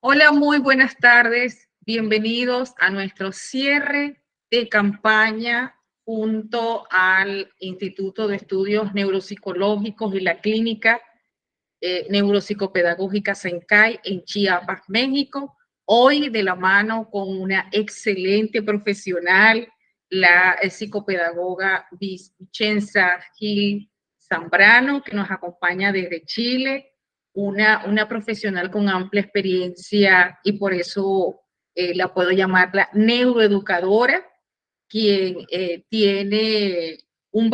Hola, muy buenas tardes. Bienvenidos a nuestro cierre de campaña junto al Instituto de Estudios Neuropsicológicos y la Clínica Neuropsicopedagógica Sencay en Chiapas, México. Hoy de la mano con una excelente profesional, la psicopedagoga Vicenza Gil Zambrano, que nos acompaña desde Chile, una profesional con amplia experiencia y por eso la puedo llamar la neuroeducadora, quien tiene un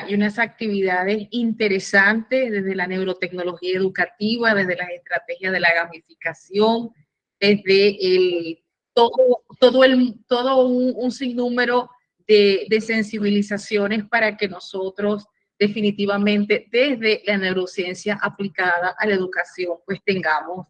y unas actividades interesantes desde la neurotecnología educativa, desde las estrategias de la gamificación, desde todo un sinnúmero de sensibilizaciones para que nosotros definitivamente desde la neurociencia aplicada a la educación pues tengamos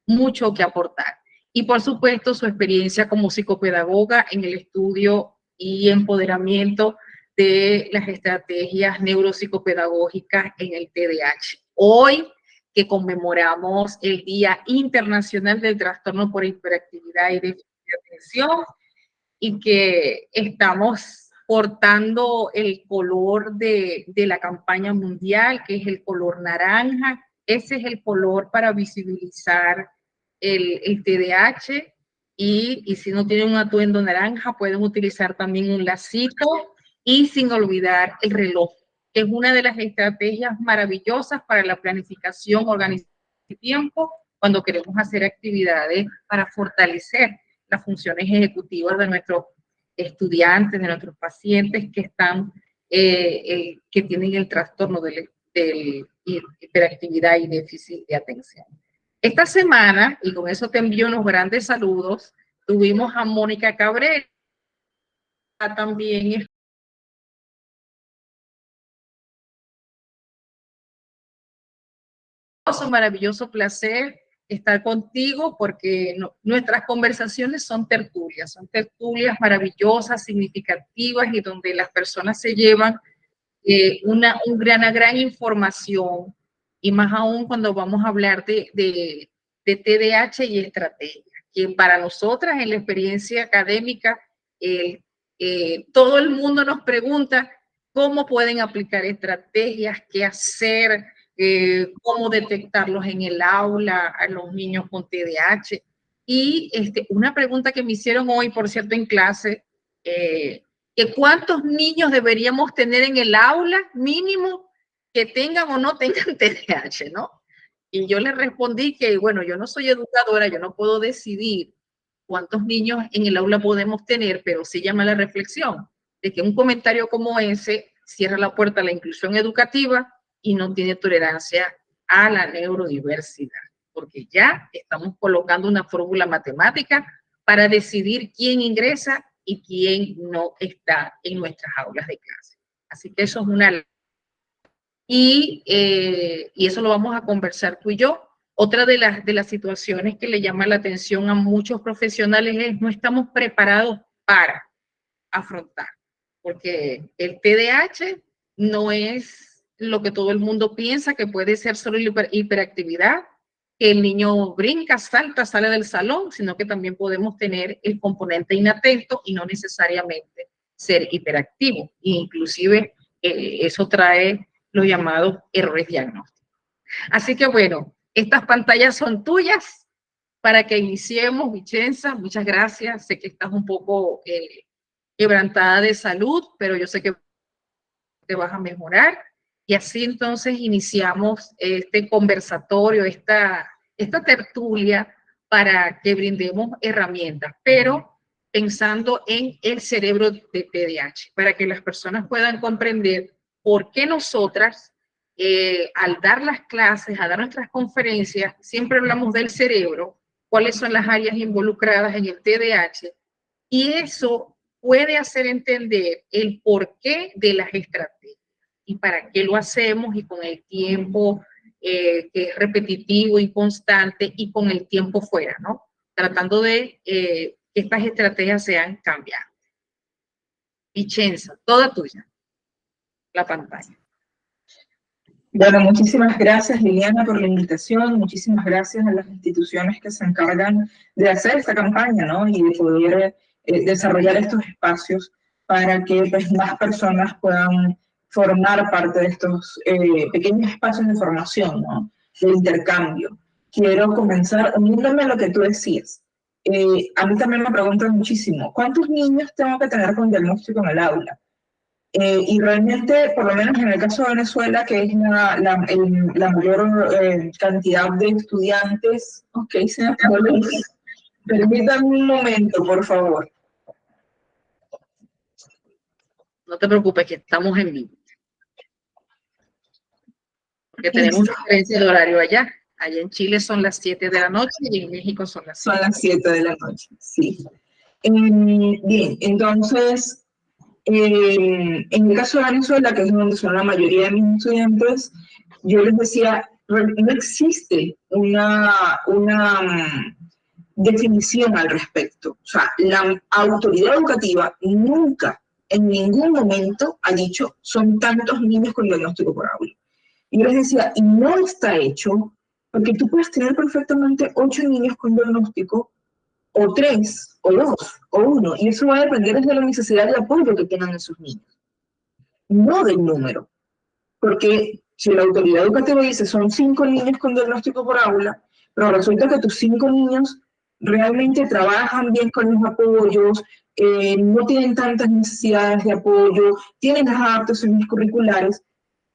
mucho que aportar. Y por supuesto su experiencia como psicopedagoga en el estudio y empoderamiento de las estrategias neuropsicopedagógicas en el TDAH. Hoy que conmemoramos el Día Internacional del Trastorno por Hiperactividad y Déficit de Atención y que estamos portando el color de la campaña mundial, que es el color naranja. Ese es el color para visibilizar el TDAH y si no tienen un atuendo naranja pueden utilizar también un lacito y sin olvidar el reloj, que es una de las estrategias maravillosas para la planificación, organización de tiempo cuando queremos hacer actividades para fortalecer las funciones ejecutivas de nuestros estudiantes, de nuestros pacientes que están, que tienen el trastorno de hiperactividad y déficit de atención. Esta semana, y con eso te envío unos grandes saludos, tuvimos a Mónica Cabrera también. Es un maravilloso placer estar contigo porque nuestras conversaciones son tertulias maravillosas, significativas y donde las personas se llevan una gran información y más aún cuando vamos a hablar de TDAH y estrategias, que para nosotras en la experiencia académica, todo el mundo nos pregunta cómo pueden aplicar estrategias, qué hacer, cómo detectarlos en el aula a los niños con TDAH. Y una pregunta que me hicieron hoy, por cierto, en clase, que cuántos niños deberíamos tener en el aula mínimo que tengan o no tengan TDAH, ¿no? Y yo le respondí que, bueno, yo no soy educadora, yo no puedo decidir cuántos niños en el aula podemos tener, pero sí llama la reflexión de que un comentario como ese cierra la puerta a la inclusión educativa y no tiene tolerancia a la neurodiversidad, porque ya estamos colocando una fórmula matemática para decidir quién ingresa y quién no está en nuestras aulas de clase. Así que eso es una... Y eso lo vamos a conversar tú y yo. Otra de las situaciones que le llama la atención a muchos profesionales es no estamos preparados para afrontar, porque el TDAH no es lo que todo el mundo piensa que puede ser solo hiperactividad, que el niño brinca, salta, sale del salón, sino que también podemos tener el componente inatento y no necesariamente ser hiperactivo. E inclusive eso trae los llamados errores diagnósticos. Así que bueno, estas pantallas son tuyas para que iniciemos, Vicenza. Muchas gracias. Sé que estás un poco quebrantada de salud, pero yo sé que te vas a mejorar. Y así entonces iniciamos este conversatorio, esta tertulia para que brindemos herramientas, pero pensando en el cerebro de TDAH, para que las personas puedan comprender por qué nosotras, al dar las clases, a dar nuestras conferencias, siempre hablamos del cerebro, cuáles son las áreas involucradas en el TDAH, y eso puede hacer entender el porqué de las estrategias y para qué lo hacemos y con el tiempo que es repetitivo y constante y con el tiempo fuera, ¿no? Tratando de que estas estrategias sean cambiadas. Vicenza, toda tuya, la pantalla. Bueno, muchísimas gracias, Liliana, por la invitación. Muchísimas gracias a las instituciones que se encargan de hacer esta campaña, ¿no? Y de poder desarrollar estos espacios para que pues, más personas puedan formar parte de estos pequeños espacios de formación, ¿no? De intercambio. Quiero comenzar uniéndome a lo que tú decías. A mí también me preguntan muchísimo, ¿cuántos niños tengo que tener con diagnóstico en el aula? Y realmente, por lo menos en el caso de Venezuela, que es la mayor cantidad de estudiantes, ok, se me apagó la luz. Permítanme un momento, por favor. No te preocupes, que estamos en vivo. Porque tenemos diferencia de horario allá. Allá en Chile son las 7 de la noche y en México son las 7. Son las 7 de la noche, sí. Bien, entonces, en el caso de Venezuela, que es donde son la mayoría de mis estudiantes, yo les decía, no existe una definición al respecto. O sea, la autoridad educativa nunca, en ningún momento, ha dicho son tantos niños con diagnóstico por aula. Y yo les decía, y no está hecho, porque tú puedes tener perfectamente 8 niños con diagnóstico, o 3, o 2, o 1, y eso va a depender de la necesidad de apoyo que tengan esos niños, no del número. Porque si la autoridad educativa dice son 5 niños con diagnóstico por aula, pero resulta que tus 5 niños realmente trabajan bien con los apoyos, no tienen tantas necesidades de apoyo, tienen las adaptaciones curriculares,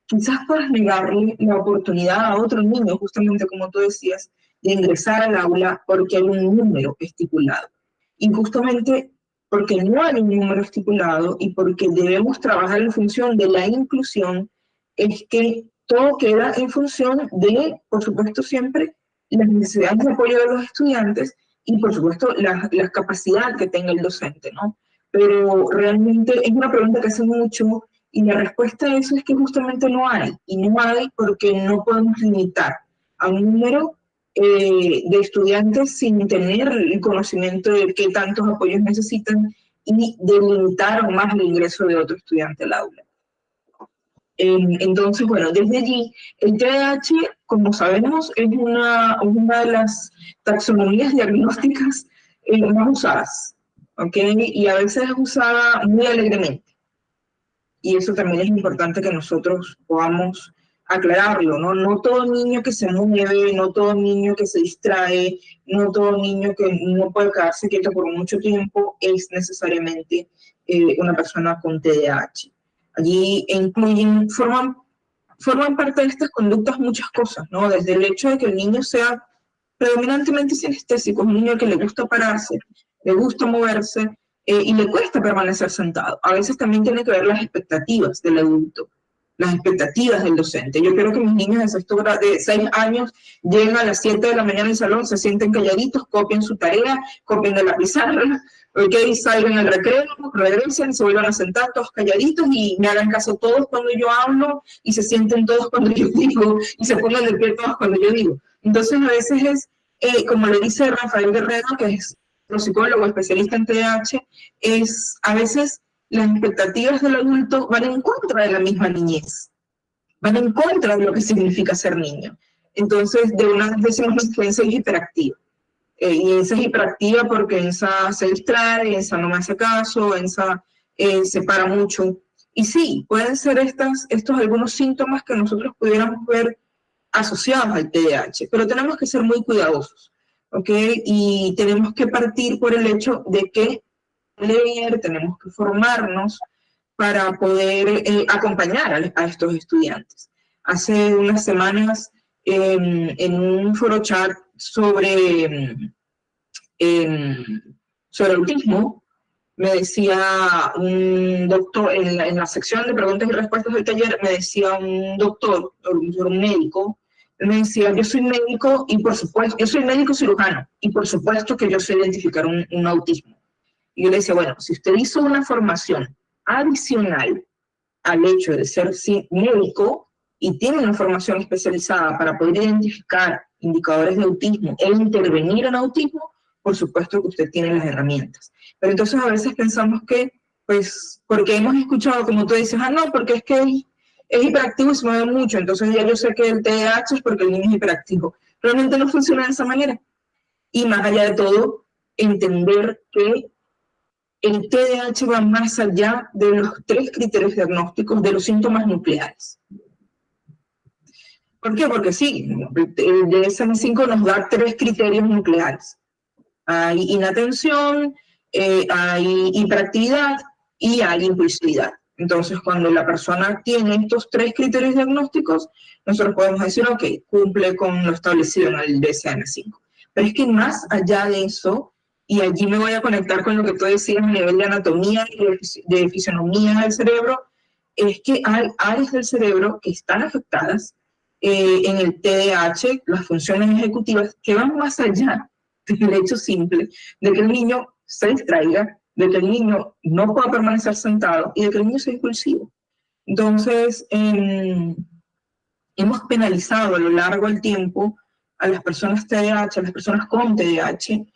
quizás puedas negarle la oportunidad a otro niño, justamente como tú decías, de ingresar al aula porque hay un número estipulado. Y justamente porque no hay un número estipulado y porque debemos trabajar en función de la inclusión, es que todo queda en función de, por supuesto, siempre las necesidades de apoyo de los estudiantes y, por supuesto, la capacidad que tenga el docente, ¿no? Pero realmente es una pregunta que hace mucho y la respuesta a eso es que justamente no hay. Y no hay porque no podemos limitar a un número de estudiantes sin tener el conocimiento de qué tantos apoyos necesitan y delimitar aún más el ingreso de otro estudiante al aula. Entonces, bueno, desde allí, el TDAH, como sabemos, es una de las taxonomías diagnósticas más usadas, ¿ok? Y a veces es usada muy alegremente. Y eso también es importante que nosotros podamos aclararlo, ¿no? No todo niño que se mueve, no todo niño que se distrae, no todo niño que no puede quedarse quieto por mucho tiempo es necesariamente una persona con TDAH. Allí forman parte de estas conductas muchas cosas, ¿no? Desde el hecho de que el niño sea predominantemente sinestésico, es un niño que le gusta pararse, le gusta moverse, y le cuesta permanecer sentado. A veces también tiene que ver las expectativas del adulto, las expectativas del docente. Yo quiero que mis niños de 6 años lleguen a las 7 de la mañana al salón, se sienten calladitos, copien su tarea, copien de la pizarra, okay, salgan al recreo, regresen, se vuelvan a sentar todos calladitos y me hagan caso todos cuando yo hablo y se sienten todos cuando yo digo y se pongan de pie todos cuando yo digo. Entonces a veces es, como le dice Rafael Guerrero, que es psicólogo especialista en TDAH, es a veces las expectativas del adulto van en contra de la misma niñez, van en contra de lo que significa ser niño. Entonces, de una vez decimos que esa es hiperactiva. Y esa es hiperactiva porque esa se distrae, esa no me hace caso, esa se para mucho. Y sí, pueden ser estos algunos síntomas que nosotros pudiéramos ver asociados al TDAH, pero tenemos que ser muy cuidadosos, ¿ok? Y tenemos que partir por el hecho de que leer, tenemos que formarnos para poder acompañar a estos estudiantes. Hace unas semanas, en un foro chat sobre autismo, me decía un doctor, en la sección de preguntas y respuestas del taller, me decía un doctor, un médico, me decía, yo soy médico y por supuesto, yo soy médico cirujano y por supuesto que yo sé identificar un autismo. Y yo le decía, bueno, si usted hizo una formación adicional al hecho de ser médico y tiene una formación especializada para poder identificar indicadores de autismo e intervenir en autismo, por supuesto que usted tiene las herramientas. Pero entonces a veces pensamos que, pues, porque hemos escuchado, como tú dices, no, porque es que es hiperactivo y se mueve mucho, entonces ya yo sé que el TDAH es porque el niño es hiperactivo. Realmente no funciona de esa manera. Y más allá de todo, entender que el TDAH va más allá de los 3 criterios diagnósticos de los síntomas nucleares. ¿Por qué? Porque sí, el DSM-5 nos da 3 criterios nucleares. Hay inatención, hay hiperactividad y hay impulsividad. Entonces, cuando la persona tiene estos 3 criterios diagnósticos, nosotros podemos decir, ok, cumple con lo establecido en el DSM-5. Pero es que más allá de eso, y allí me voy a conectar con lo que tú decías a nivel de anatomía y de fisionomía del cerebro, es que hay áreas del cerebro que están afectadas en el TDAH, las funciones ejecutivas, que van más allá del hecho simple de que el niño se distraiga, de que el niño no pueda permanecer sentado y de que el niño sea impulsivo. Entonces, hemos penalizado a lo largo del tiempo a las personas TDAH, a las personas con TDAH,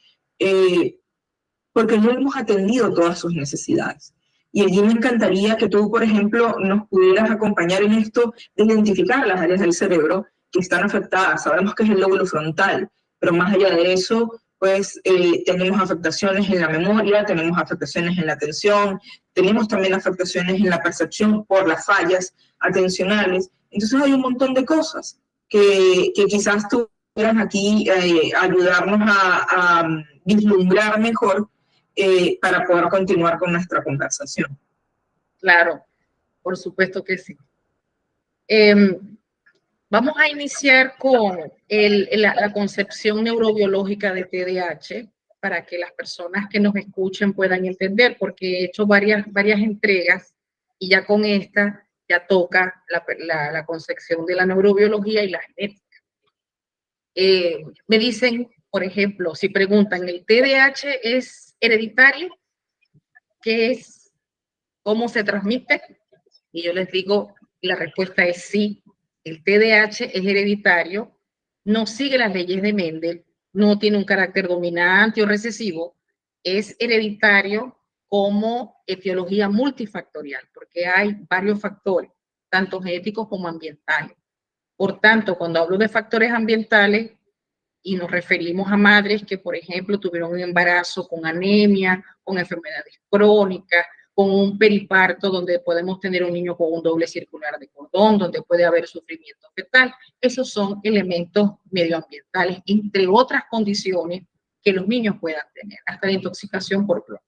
porque no hemos atendido todas sus necesidades. Y allí me encantaría que tú, por ejemplo, nos pudieras acompañar en esto de identificar las áreas del cerebro que están afectadas. Sabemos que es el lóbulo frontal, pero más allá de eso, pues tenemos afectaciones en la memoria, tenemos afectaciones en la atención, tenemos también afectaciones en la percepción por las fallas atencionales. Entonces hay un montón de cosas que quizás tú pudieras aquí ayudarnos a vislumbrar mejor para poder continuar con nuestra conversación. Claro, por supuesto que sí. Vamos a iniciar con la concepción neurobiológica de TDAH para que las personas que nos escuchen puedan entender, porque he hecho varias entregas y ya con esta ya toca la concepción de la neurobiología y la genética. Me dicen, por ejemplo, si preguntan, ¿el TDAH es hereditario? ¿Qué es? ¿Cómo se transmite? Y yo les digo, la respuesta es sí. El TDAH es hereditario, no sigue las leyes de Mendel, no tiene un carácter dominante o recesivo, es hereditario como etiología multifactorial, porque hay varios factores, tanto genéticos como ambientales. Por tanto, cuando hablo de factores ambientales y nos referimos a madres que, por ejemplo, tuvieron un embarazo con anemia, con enfermedades crónicas, con un periparto donde podemos tener un niño con un doble circular de cordón, donde puede haber sufrimiento fetal. Esos son elementos medioambientales, entre otras condiciones que los niños puedan tener, hasta la intoxicación por plomo.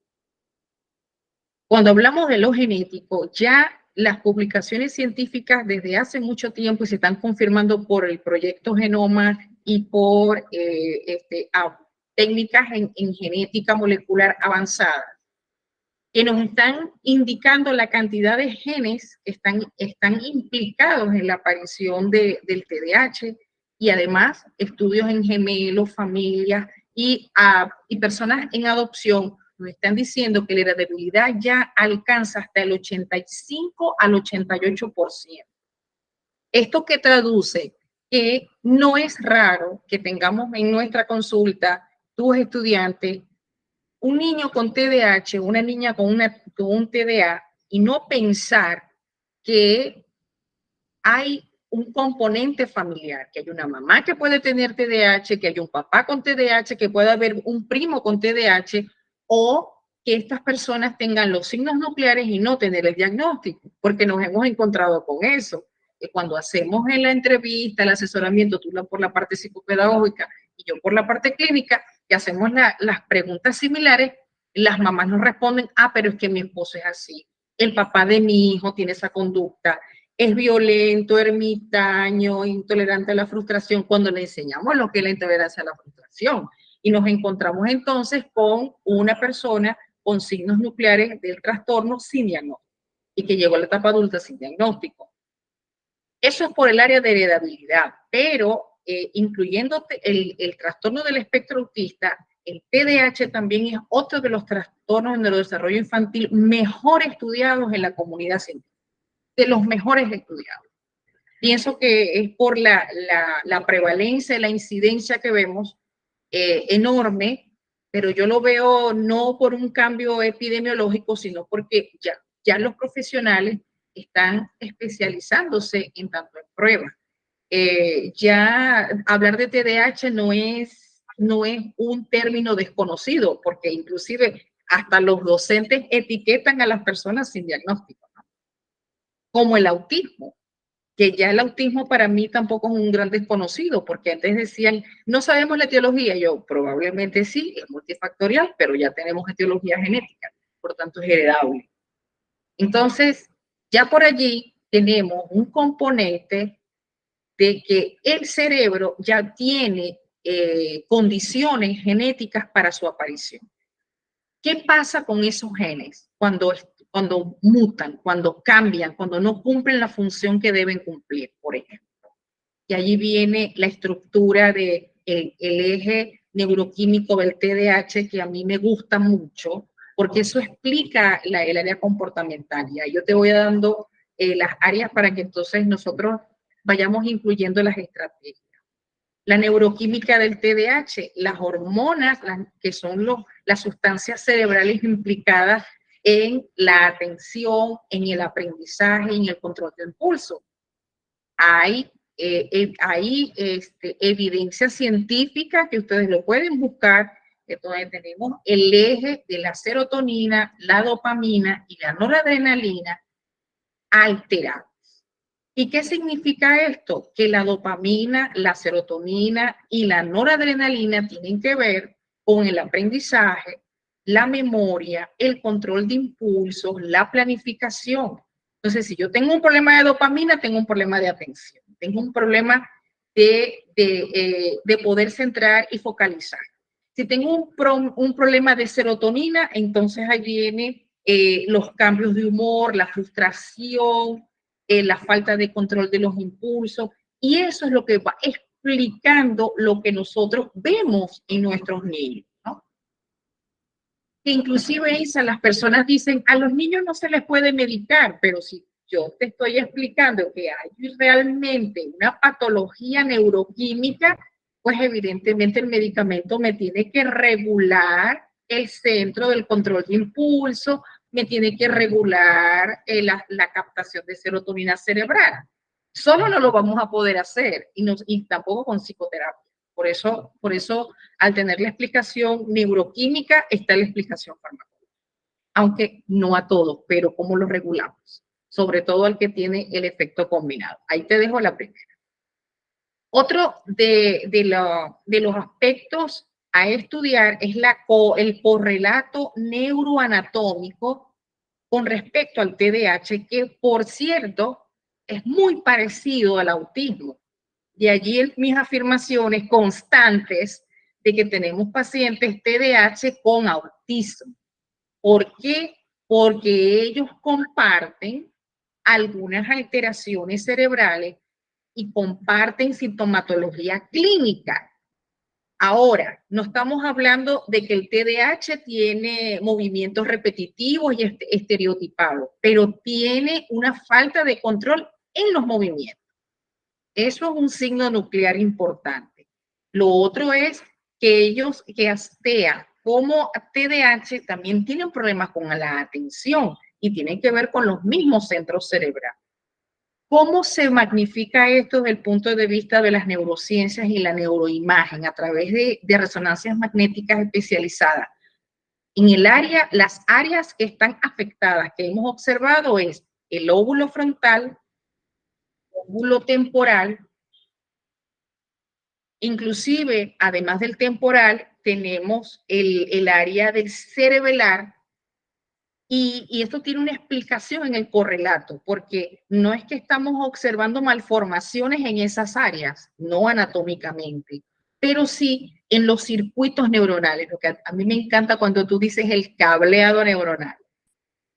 Cuando hablamos de lo genético, ya las publicaciones científicas desde hace mucho tiempo y se están confirmando por el proyecto Genoma y por técnicas en genética molecular avanzada, que nos están indicando la cantidad de genes que están implicados en la aparición del TDAH y además estudios en gemelos, familias y personas en adopción nos están diciendo que la heredabilidad ya alcanza hasta el 85 al 88%. ¿Esto qué traduce? Que no es raro que tengamos en nuestra consulta, tus estudiantes, un niño con TDAH, una niña con un TDA, y no pensar que hay un componente familiar, que hay una mamá que puede tener TDAH, que hay un papá con TDAH, que puede haber un primo con TDAH, o que estas personas tengan los signos nucleares y no tener el diagnóstico, porque nos hemos encontrado con eso. Que cuando hacemos en la entrevista, el asesoramiento, tú por la parte psicopedagógica y yo por la parte clínica, que hacemos las preguntas similares, las mamás nos responden, pero es que mi esposo es así, el papá de mi hijo tiene esa conducta, es violento, ermitaño, intolerante a la frustración, cuando le enseñamos lo que es la intolerancia a la frustración. Y nos encontramos entonces con una persona con signos nucleares del trastorno sin diagnóstico y que llegó a la etapa adulta sin diagnóstico. Eso es por el área de heredabilidad, pero incluyendo el trastorno del espectro autista, el TDAH también es otro de los trastornos de neurodesarrollo infantil mejor estudiados en la comunidad científica, de los mejores estudiados. Pienso que es por la prevalencia, la incidencia que vemos enorme, pero yo lo veo no por un cambio epidemiológico, sino porque ya los profesionales están especializándose en tanto en pruebas. Ya hablar de TDAH no es un término desconocido, porque inclusive hasta los docentes etiquetan a las personas sin diagnóstico, ¿no? Como el autismo, que ya el autismo para mí tampoco es un gran desconocido, porque antes decían, no sabemos la etiología. Yo, probablemente sí, es multifactorial, pero ya tenemos etiología genética, por tanto es heredable. Entonces, ya por allí tenemos un componente de que el cerebro ya tiene condiciones genéticas para su aparición. ¿Qué pasa con esos genes cuando mutan, cuando cambian, cuando no cumplen la función que deben cumplir, por ejemplo? Y allí viene la estructura del eje neuroquímico del TDAH, que a mí me gusta mucho, porque eso explica el área comportamental. Y yo te voy dando las áreas para que entonces nosotros vayamos incluyendo las estrategias. La neuroquímica del TDAH, las hormonas, que son las sustancias cerebrales implicadas en la atención, en el aprendizaje, en el control del impulso. Hay evidencia científica que ustedes lo pueden buscar, que todavía tenemos el eje de la serotonina, la dopamina y la noradrenalina alterados. ¿Y qué significa esto? Que la dopamina, la serotonina y la noradrenalina tienen que ver con el aprendizaje, la memoria, el control de impulsos, la planificación. Entonces, si yo tengo un problema de dopamina, tengo un problema de atención, tengo un problema de poder centrar y focalizar. Si tengo un problema de serotonina, entonces ahí vienen los cambios de humor, la frustración, la falta de control de los impulsos, y eso es lo que va explicando lo que nosotros vemos en nuestros niños, ¿no? Que inclusive, Isa, las personas dicen, a los niños no se les puede medicar, pero si yo te estoy explicando que hay realmente una patología neuroquímica, pues evidentemente el medicamento me tiene que regular el centro del control de impulso, me tiene que regular la captación de serotonina cerebral. Solo no lo vamos a poder hacer y tampoco con psicoterapia. Por eso, al tener la explicación neuroquímica, está la explicación farmacológica. Aunque no a todos, pero ¿cómo lo regulamos? Sobre todo al que tiene el efecto combinado. Ahí te dejo la primera. Otro de los aspectos a estudiar es el correlato neuroanatómico con respecto al TDAH, que por cierto es muy parecido al autismo. De allí mis afirmaciones constantes de que tenemos pacientes TDAH con autismo. ¿Por qué? Porque ellos comparten algunas alteraciones cerebrales y comparten sintomatología clínica. Ahora, no estamos hablando de que el TDAH tiene movimientos repetitivos y estereotipados, pero tiene una falta de control en los movimientos. Eso es un signo nuclear importante. Lo otro es que ellos que ASTEA como TDAH también tienen problemas con la atención y tienen que ver con los mismos centros cerebrales. ¿Cómo se magnifica esto desde el punto de vista de las neurociencias y la neuroimagen a través de resonancias magnéticas especializadas? Las áreas que están afectadas que hemos observado es el lóbulo frontal, lóbulo temporal, inclusive, además del temporal, tenemos el área del cerebelar, y esto tiene una explicación en el correlato, porque no es que estamos observando malformaciones en esas áreas, no anatómicamente, pero sí en los circuitos neuronales, lo que a mí me encanta cuando tú dices el cableado neuronal.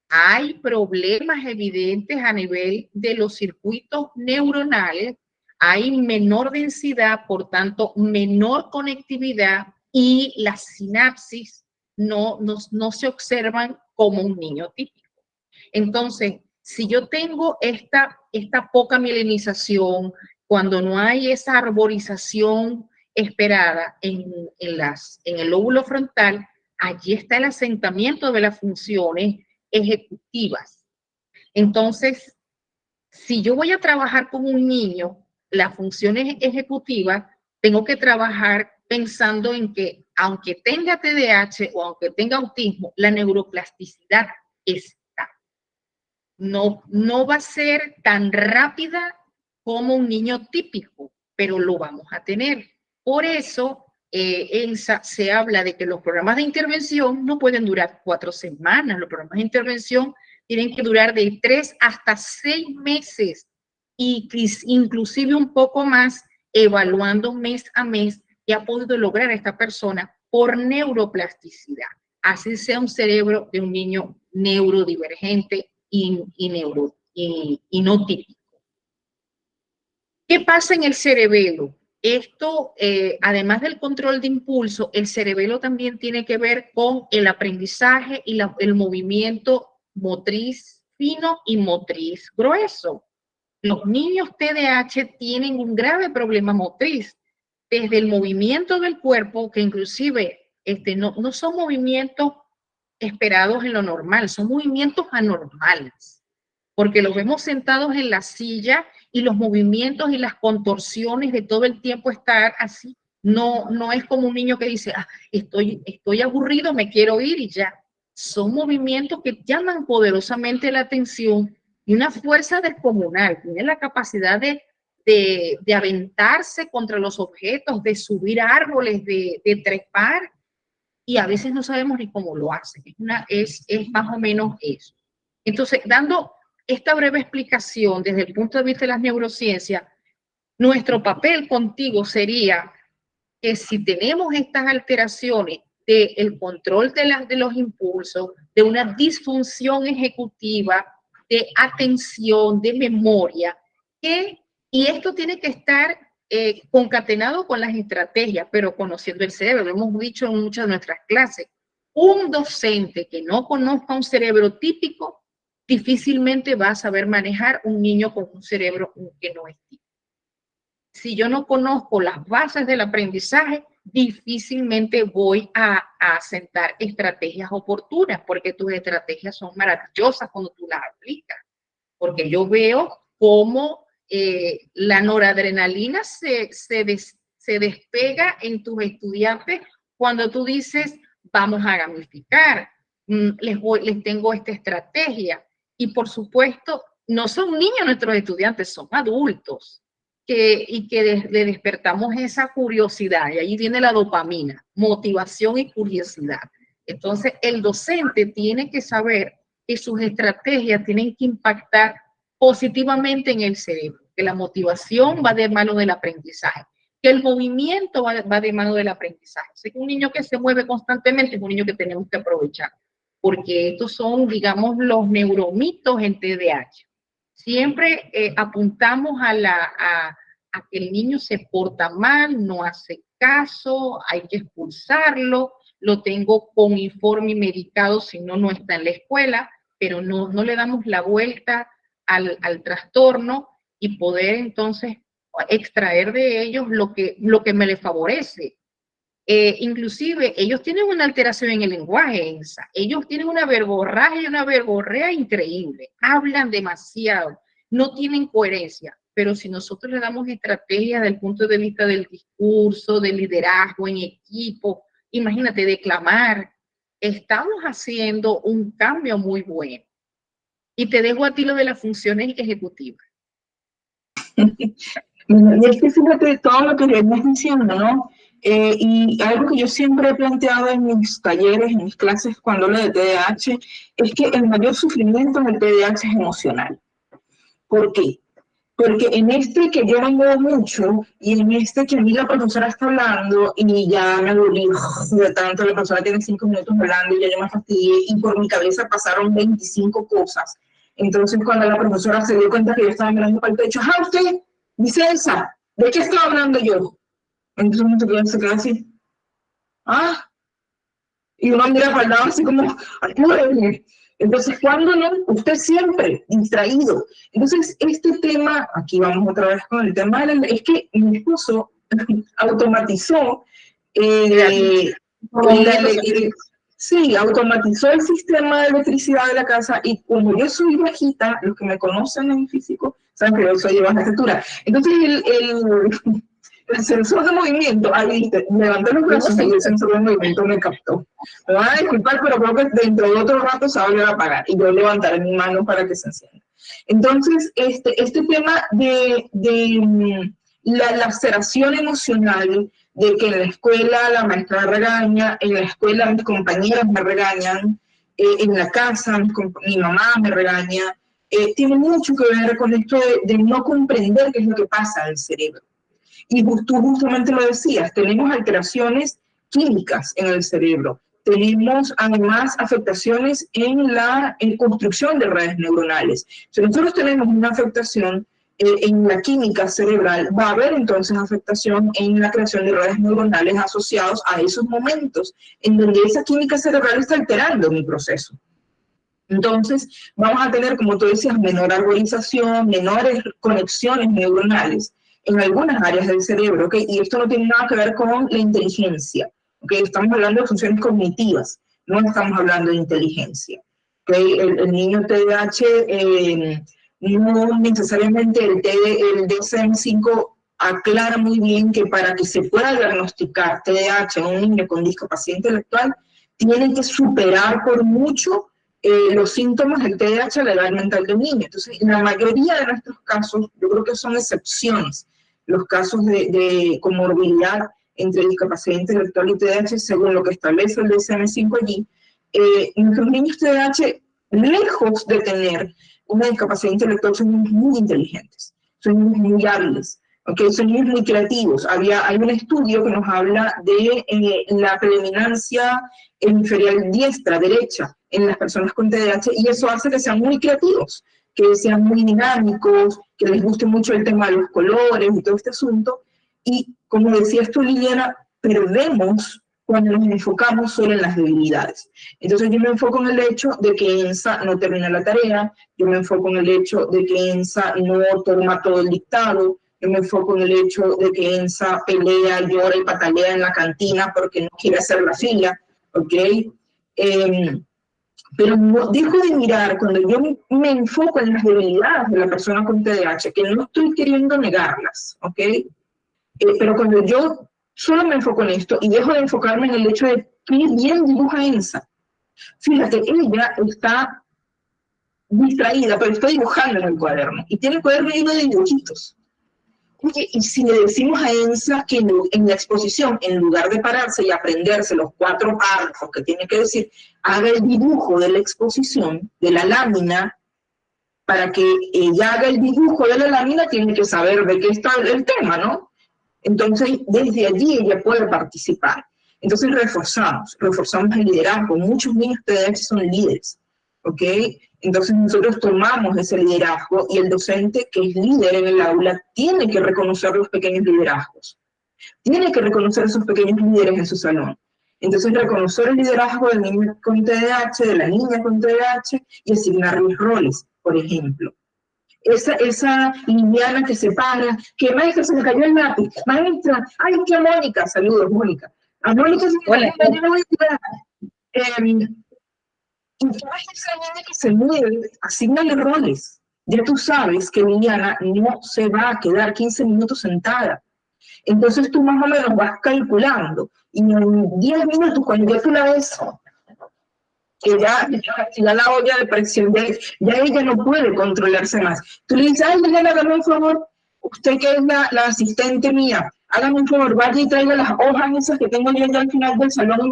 Hay problemas evidentes a nivel de los circuitos neuronales, hay menor densidad, por tanto, menor conectividad y las sinapsis no se observan como un niño típico. Entonces, si yo tengo esta poca mielinización, cuando no hay esa arborización esperada en el lóbulo frontal, allí está el asentamiento de las funciones ejecutivas. Entonces, si yo voy a trabajar con un niño, las funciones ejecutivas, tengo que trabajar pensando en que aunque tenga TDAH o aunque tenga autismo, la neuroplasticidad está. No va a ser tan rápida como un niño típico, pero lo vamos a tener. Por eso, se habla de que los programas de intervención no pueden durar 4 semanas. Los programas de intervención tienen que durar de 3 hasta 6 meses y inclusive un poco más, evaluando mes a mes qué ha podido lograr esta persona por neuroplasticidad. Así sea un cerebro de un niño neurodivergente y no típico. ¿Qué pasa en el cerebelo? Esto, además del control de impulso, el cerebelo también tiene que ver con el aprendizaje y el movimiento motriz fino y motriz grueso. Los niños TDAH tienen un grave problema motriz, desde el movimiento del cuerpo, que inclusive no son movimientos esperados en lo normal, son movimientos anormales, porque los vemos sentados en la silla y los movimientos y las contorsiones de todo el tiempo estar así, no es como un niño que dice, estoy aburrido, me quiero ir y ya. Son movimientos que llaman poderosamente la atención y una fuerza descomunal. Tiene la capacidad de aventarse contra los objetos, de subir árboles, de trepar, y a veces no sabemos ni cómo lo hacen. Es más o menos eso. Entonces, dando esta breve explicación desde el punto de vista de las neurociencias, nuestro papel contigo sería que si tenemos estas alteraciones del control de los impulsos, de una disfunción ejecutiva, de atención, de memoria, y esto tiene que estar concatenado con las estrategias, pero conociendo el cerebro, lo hemos dicho en muchas de nuestras clases. Un docente que no conozca un cerebro típico difícilmente va a saber manejar un niño con un cerebro que no es típico. Si yo no conozco las bases del aprendizaje, difícilmente voy a sentar estrategias oportunas, porque tus estrategias son maravillosas cuando tú las aplicas, porque yo veo cómo la noradrenalina se despega en tus estudiantes cuando tú dices, vamos a gamificar, les tengo esta estrategia. Y por supuesto, no son niños nuestros estudiantes, son adultos, le despertamos esa curiosidad, y ahí viene la dopamina, motivación y curiosidad. Entonces, el docente tiene que saber que sus estrategias tienen que impactar positivamente en el cerebro, que la motivación va de mano del aprendizaje, que el movimiento va de mano del aprendizaje. Así que un niño que se mueve constantemente es un niño que tenemos que aprovechar, porque estos son, digamos, los neuromitos en TDAH. Siempre apuntamos a que el niño se porta mal, no hace caso, hay que expulsarlo, lo tengo con informe y medicado si no está en la escuela, pero no le damos la vuelta al trastorno y poder entonces extraer de ellos lo que me les favorece. Inclusive ellos tienen una alteración en el lenguaje, ellos tienen una verborragia y una verborrea increíble, hablan demasiado, no tienen coherencia, pero si nosotros le damos estrategias desde el punto de vista del discurso, del liderazgo en equipo, imagínate, declamar, estamos haciendo un cambio muy bueno. Y te dejo a ti lo de las funciones ejecutivas. Y es que fíjate todo lo que venimos diciendo, ¿no? Y algo que yo siempre he planteado en mis talleres, en mis clases cuando hablo de TDAH, es que el mayor sufrimiento en el TDAH es emocional. ¿Por qué? Porque en este que yo vengo mucho y en este que a mí la profesora está hablando y ya me aburrí de tanto, la profesora tiene 5 minutos hablando y ya yo me fastidié y por mi cabeza pasaron 25 cosas. Entonces cuando la profesora se dio cuenta que yo estaba mirando para el pecho, ¡ah, usted, Vicenza! ¿De qué estaba hablando yo? Entonces se queda así, ¡ah! Y uno mira para el lado así como, ¡ayúdenme! Entonces, ¿cuándo no? Usted siempre distraído. Entonces, este tema, aquí vamos otra vez con el tema, es que mi esposo automatizó Sí, automatizó el sistema de electricidad de la casa y como yo soy bajita, los que me conocen en físico saben que yo soy de baja estatura. Entonces el sensor de movimiento, ahí viste, levanté los brazos y el sensor de movimiento me captó. Me van a disculpar, pero creo que dentro de otro rato se va a volver a apagar y yo levantaré mi mano para que se encienda. Entonces, este tema de la laceración emocional, de que en la escuela la maestra me regaña, en la escuela mis compañeras me regañan, en la casa mi mamá me regaña, tiene mucho que ver con esto de no comprender qué es lo que pasa en el cerebro. Y tú justamente lo decías, tenemos alteraciones químicas en el cerebro, tenemos además afectaciones en la construcción de redes neuronales. Si nosotros tenemos una afectación en la química cerebral, va a haber entonces afectación en la creación de redes neuronales asociados a esos momentos en donde esa química cerebral está alterando mi proceso. Entonces, vamos a tener, como tú decías, menor arborización, menores conexiones neuronales en algunas áreas del cerebro, ¿okay? Y esto no tiene nada que ver con la inteligencia, ¿okay? Estamos hablando de funciones cognitivas, no estamos hablando de inteligencia, ¿okay? El niño TDAH, no necesariamente el DSM-5 aclara muy bien que para que se pueda diagnosticar TDAH en un niño con discapacidad intelectual, tiene que superar por mucho los síntomas del TDAH a la edad mental del niño. Entonces, en la mayoría de nuestros casos, yo creo que son excepciones, los casos de comorbilidad entre discapacidad intelectual y TDAH, según lo que establece el DSM-5 allí, nuestros niños TDAH, lejos de tener una discapacidad intelectual, son niños muy inteligentes, son niños muy hábiles, ¿okay? Son niños muy creativos. Hay un estudio que nos habla de la predominancia hemisferial diestra-derecha en las personas con TDAH, y eso hace que sean muy creativos, que sean muy dinámicos, que les guste mucho el tema de los colores y todo este asunto. Y como decías tú, Liliana, perdemos cuando nos enfocamos solo en las debilidades. Entonces yo me enfoco en el hecho de que ENSA no termina la tarea, yo me enfoco en el hecho de que ENSA no toma todo el dictado, yo me enfoco en el hecho de que ENSA pelea, llora y patalea en la cantina porque no quiere hacer la fila, ¿ok? Pero no dejo de mirar cuando yo me enfoco en las debilidades de la persona con TDAH, que no estoy queriendo negarlas, ¿ok? Pero cuando yo solo me enfoco en esto y dejo de enfocarme en el hecho de qué bien dibuja ENSA. Fíjate, ella está distraída, pero está dibujando en el cuaderno y tiene el cuaderno lleno de dibujitos. Oye, y si le decimos a ENSA que en la exposición, en lugar de pararse y aprenderse los 4 párrafos que tiene que decir, haga el dibujo de la exposición, de la lámina, para que ella haga el dibujo de la lámina, tiene que saber de qué está el tema, ¿no? Entonces, desde allí ella puede participar. Entonces, reforzamos el liderazgo. Muchos niños TDAH son líderes, ¿ok? Entonces, nosotros tomamos ese liderazgo y el docente que es líder en el aula tiene que reconocer los pequeños liderazgos. Tiene que reconocer esos pequeños líderes en su salón. Entonces, reconocer el liderazgo del niño con TDAH, de la niña con TDAH y asignarles roles, por ejemplo. Esa Liliana que se para, que maestra se me cayó el lápiz, maestra, ay, que Mónica, saludos Mónica, a Mónica se me cayó el lápiz, y toda esa niña que se mueve, asignale roles, ya tú sabes que Liliana no se va a quedar 15 minutos sentada, entonces tú más o menos vas calculando, y en 10 minutos cuando ya tú la ves, que ya la olla de presión, ya ella no puede controlarse más. Tú le dices, ay, Liliana, hágame un favor, usted que es la asistente mía, hágame un favor, vaya y traiga las hojas esas que tengo yo ya al final del salón.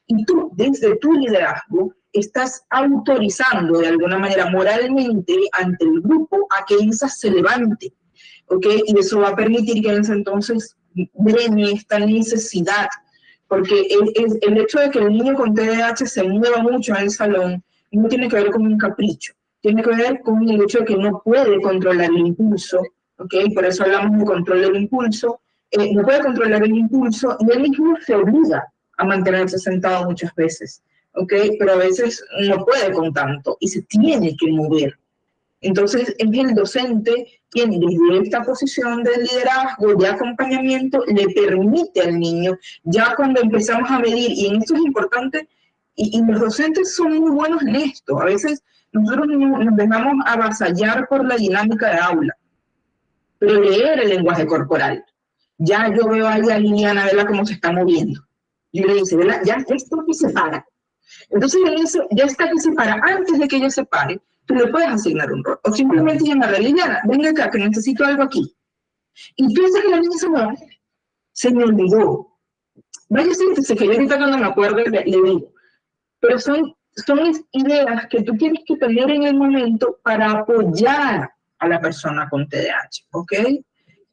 Y tú, desde tu liderazgo, estás autorizando de alguna manera moralmente ante el grupo a que ENSA se levante, ¿ok? Y eso va a permitir que ENSA entonces drene esta necesidad. Porque el hecho de que el niño con TDAH se mueva mucho en el salón no tiene que ver con un capricho, tiene que ver con el hecho de que no puede controlar el impulso, ¿ok? Por eso hablamos de control del impulso, no puede controlar el impulso y él mismo se obliga a mantenerse sentado muchas veces, ¿ok? Pero a veces no puede con tanto y se tiene que mover. Entonces es el docente quien desde esta posición de liderazgo, de acompañamiento, le permite al niño, ya cuando empezamos a medir, y en esto es importante Y los docentes son muy buenos en esto. A veces nosotros nos dejamos avasallar por la dinámica de aula, pero leer el lenguaje corporal. Ya yo veo ahí a Liliana, verla cómo se está moviendo. Yo le dice, ¿verdad? Ya esto que se para. Entonces le dice, ya está que se para. Antes de que ella se pare, tú le puedes asignar un rol. O simplemente llamarle a Liliana, venga acá, que necesito algo aquí. Y piensa que la niña se mueve. Se me olvidó. Vaya, siéntese, que yo ahorita cuando me acuerdo le digo. Pero son ideas que tú tienes que tener en el momento para apoyar a la persona con TDAH, ¿ok?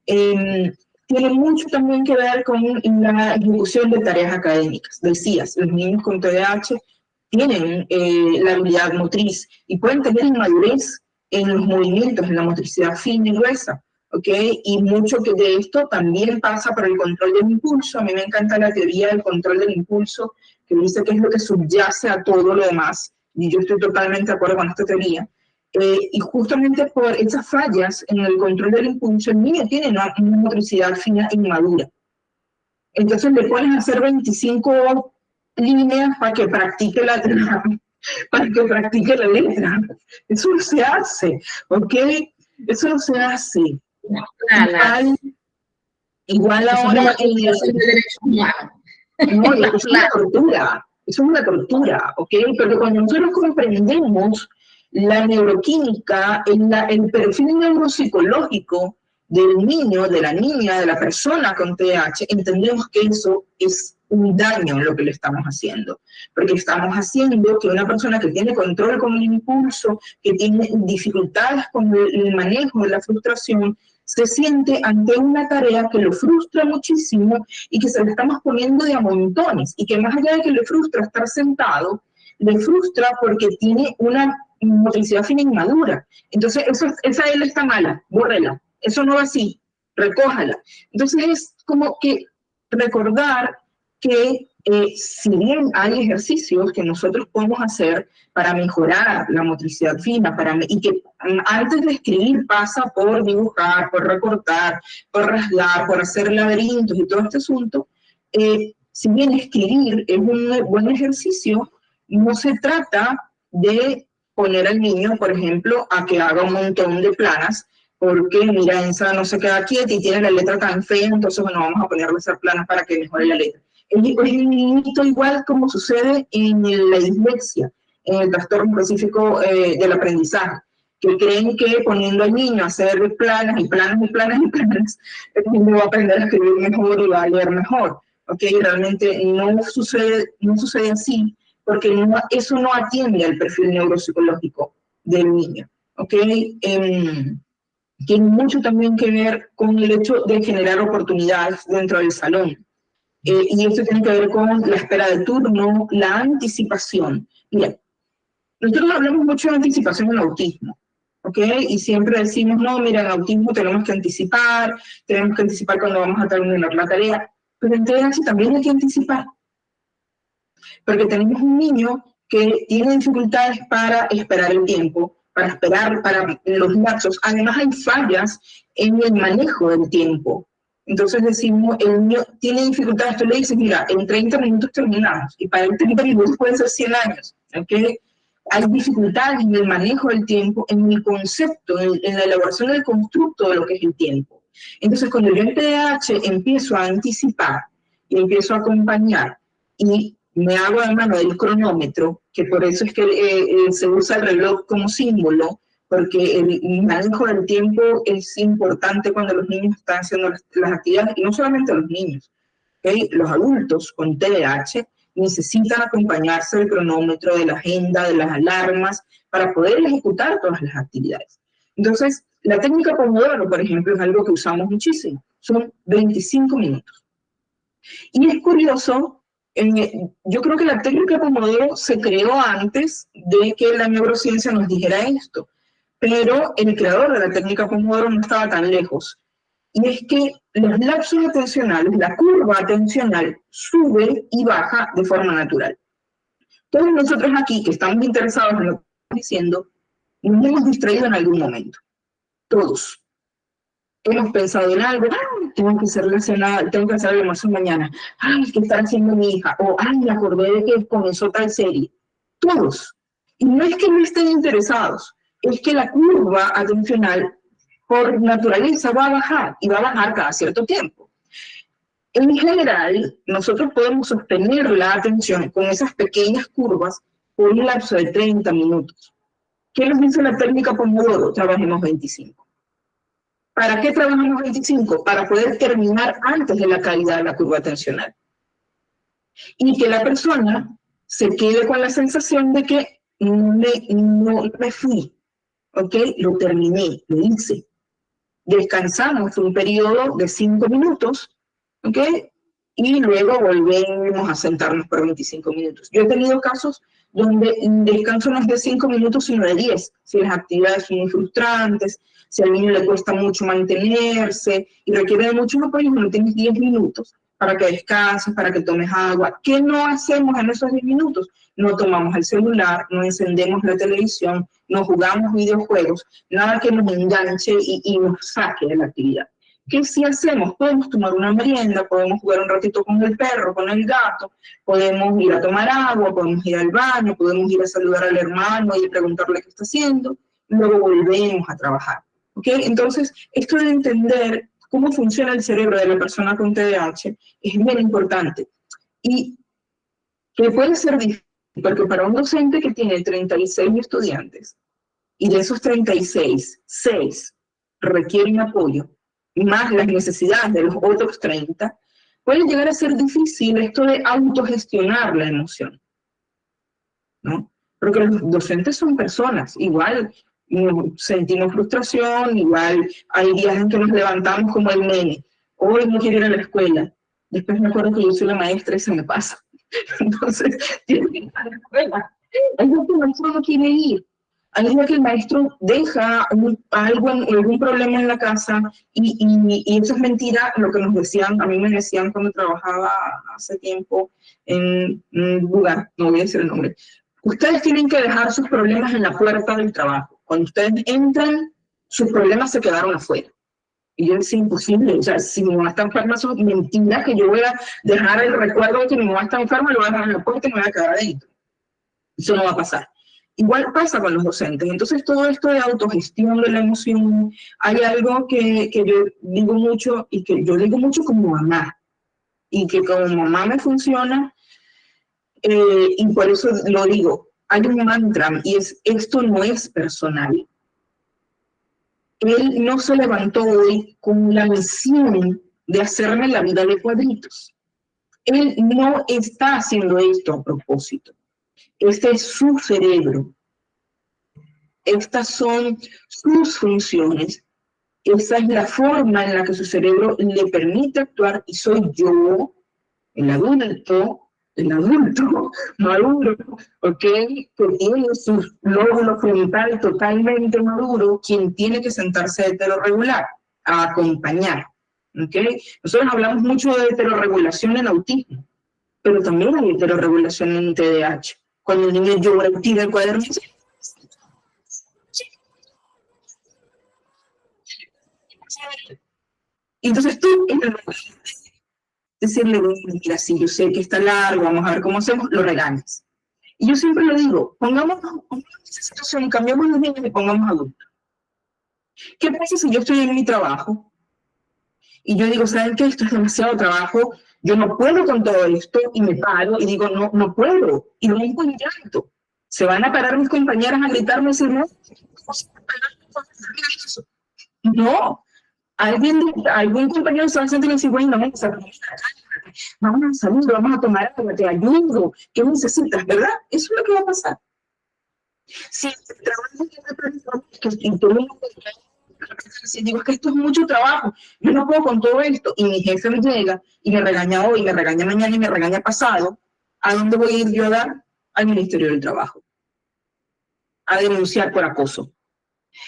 Tiene mucho también que ver con la ejecución de tareas académicas. Decías, los niños con TDAH tienen la habilidad motriz y pueden tener inmadurez en los movimientos, en la motricidad fina y gruesa, ¿ok? Y mucho que de esto también pasa por el control del impulso. A mí me encanta la teoría del control del impulso, que dice que es lo que subyace a todo lo demás, y yo estoy totalmente de acuerdo con esta teoría. Y justamente por esas fallas en el control del impulso, el niño tiene una motricidad fina inmadura. Entonces le pones a hacer 25 líneas para que practique la letra. Eso no se hace, ¿ok? Eso no se hace. Igual ahora en el derecho humano. No, eso es una tortura, eso es una tortura, ¿ok? Pero cuando nosotros comprendemos la neuroquímica, el perfil neuropsicológico del niño, de la niña, de la persona con TDAH, entendemos que eso es un daño lo que le estamos haciendo, porque estamos haciendo que una persona que tiene control con el impulso, que tiene dificultades con el manejo de la frustración, se siente ante una tarea que lo frustra muchísimo y que se le estamos poniendo de a montones, y que más allá de que le frustra estar sentado, le frustra porque tiene una motricidad fina inmadura. Entonces, esa L está mala, bórrela. Eso no va así, recójala. Entonces, es como que recordar que si bien hay ejercicios que nosotros podemos hacer para mejorar la motricidad fina, y que antes de escribir pasa por dibujar, por recortar, por rasgar, por hacer laberintos y todo este asunto, si bien escribir es un buen ejercicio, no se trata de poner al niño, por ejemplo, a que haga un montón de planas, porque mira, esa no se queda quieta y tiene la letra tan fea, entonces bueno, vamos a ponerle a hacer planas para que mejore la letra. Es un mito igual como sucede en la dislexia, en el trastorno específico del aprendizaje, que creen que poniendo al niño a hacer planas y planas y planas y planas, el niño va a aprender a escribir mejor y va a leer mejor. ¿Ok? Realmente no sucede así, porque eso no atiende al perfil neuropsicológico del niño. ¿Ok? Tiene mucho también que ver con el hecho de generar oportunidades dentro del salón. Y esto tiene que ver con la espera de turno, la anticipación. Mira, nosotros hablamos mucho de anticipación en autismo, ¿ok? Y siempre decimos, no, mira, en autismo tenemos que anticipar cuando vamos a terminar la tarea, pero en TDAH también hay que anticipar. Porque tenemos un niño que tiene dificultades para esperar el tiempo, para esperar para los lapsos. Además hay fallas en el manejo del tiempo. Entonces decimos, el niño tiene dificultades, tú le dices, mira, en 30 minutos terminamos, y para el 30 minutos pueden ser 100 años, ¿ok? Hay dificultades en el manejo del tiempo, en el concepto, en la elaboración del constructo de lo que es el tiempo. Entonces, cuando yo en TDAH empiezo a anticipar y empiezo a acompañar, y me hago de mano del cronómetro, que por eso es que se usa el reloj como símbolo, porque el manejo del tiempo es importante cuando los niños están haciendo las actividades, y no solamente los niños, ¿okay? Los adultos con TDAH necesitan acompañarse del cronómetro, de la agenda, de las alarmas, para poder ejecutar todas las actividades. Entonces, la técnica Pomodoro, por ejemplo, es algo que usamos muchísimo. Son 25 minutos. Y es curioso, yo creo que la técnica Pomodoro se creó antes de que la neurociencia nos dijera esto, pero el creador de la técnica Pomodoro no estaba tan lejos. Y es que los lapsos atencionales, la curva atencional, sube y baja de forma natural. Todos nosotros aquí que estamos interesados en lo que estamos diciendo, nos hemos distraído en algún momento. Todos. Hemos pensado en algo, tengo que hacer la cena, tengo que hacer el almuerzo mañana. Ay, ¿qué está haciendo mi hija? O, ay, me acordé de que comenzó tal serie. Todos. Y no es que no estén interesados, es que la curva atencional por naturaleza va a bajar y va a bajar cada cierto tiempo. En general, nosotros podemos sostener la atención con esas pequeñas curvas por un lapso de 30 minutos. ¿Qué nos dice la técnica Pomodoro? Trabajemos 25. ¿Para qué trabajamos 25? Para poder terminar antes de la caída de la curva atencional. Y que la persona se quede con la sensación de que no me fui, ¿ok? Lo terminé, lo hice. Descansamos un periodo de 5 minutos, ¿ok? Y luego volvemos a sentarnos por 25 minutos. Yo he tenido casos donde el descanso no es de 5 minutos, sino de 10. Si las actividades son muy frustrantes, si al niño le cuesta mucho mantenerse y requiere de muchos apoyos, no tienes 10 minutos para que descanses, para que tomes agua. ¿Qué no hacemos en esos 10 minutos? No tomamos el celular, no encendemos la televisión, no jugamos videojuegos, nada que nos enganche y nos saque de la actividad. ¿Qué sí hacemos? Podemos tomar una merienda, podemos jugar un ratito con el perro, con el gato, podemos ir a tomar agua, podemos ir al baño, podemos ir a saludar al hermano y preguntarle qué está haciendo, y luego volvemos a trabajar. ¿Okay? Entonces, esto de entender cómo funciona el cerebro de la persona con TDAH es bien importante. Y que puede ser difícil, porque para un docente que tiene 36 estudiantes, y de esos 36, 6 requieren apoyo, más las necesidades de los otros 30, puede llegar a ser difícil esto de autogestionar la emoción, ¿no? Porque los docentes son personas, igual sentimos frustración, igual hay días en que nos levantamos como el nene, hoy no quiero ir a la escuela, después me acuerdo que yo soy la maestra y se me pasa, entonces tiene que ir a la escuela, hay días que el maestro no quiere ir, hay días que el maestro deja algún problema en la casa y eso es mentira, lo que nos decían, a mí me decían cuando trabajaba hace tiempo en un lugar, no voy a decir el nombre, ustedes tienen que dejar sus problemas en la puerta del trabajo. Cuando ustedes entran, sus problemas se quedaron afuera. Y yo decía, imposible. O sea, si mi mamá está enferma, eso es mentira que yo voy a dejar el recuerdo de que mi mamá está enferma, lo voy a dejar en la puerta y me voy a quedar adentro. Eso no va a pasar. Igual pasa con los docentes. Entonces, todo esto de autogestión de la emoción, hay algo que yo digo mucho, y que yo digo mucho como mamá, y que como mamá me funciona, y por eso lo digo, hay un mantra y es, esto no es personal. Él no se levantó hoy con la misión de hacerme la vida de cuadritos. Él no está haciendo esto a propósito. Este es su cerebro. Estas son sus funciones. Esa es la forma en la que su cerebro le permite actuar y soy yo, el adulto maduro, ¿ok? Que tiene su lóbulo frontal totalmente maduro, quien tiene que sentarse de heterorregular, a acompañar, ¿ok? Nosotros hablamos mucho de heterorregulación en autismo, pero también hay heterorregulación en TDAH. Cuando el niño llora y tira el cuaderno, entonces tú, decirle, mira, si yo sé que está largo, vamos a ver cómo hacemos, lo regañas. Y yo siempre le digo, pongamos esa situación, cambiamos los niños y pongamos adultos. ¿Qué pasa si yo estoy en mi trabajo y yo digo, ¿saben qué? Esto es demasiado trabajo, yo no puedo con todo esto, y me paro y digo, no puedo, y rompo en llanto. Se van a parar mis compañeras a gritarme y decir, no, algún compañero se va a sentir y decir, bueno, vamos a salir, vamos a tomar agua, te ayudo, ¿qué necesitas? ¿Verdad? Eso es lo que va a pasar. Si el trabajo si digo que esto es mucho trabajo, yo no puedo con todo esto, y mi jefe me llega y me regaña hoy, me regaña mañana y me regaña pasado, ¿a dónde voy a ir yo a dar? Al Ministerio del Trabajo, a denunciar por acoso.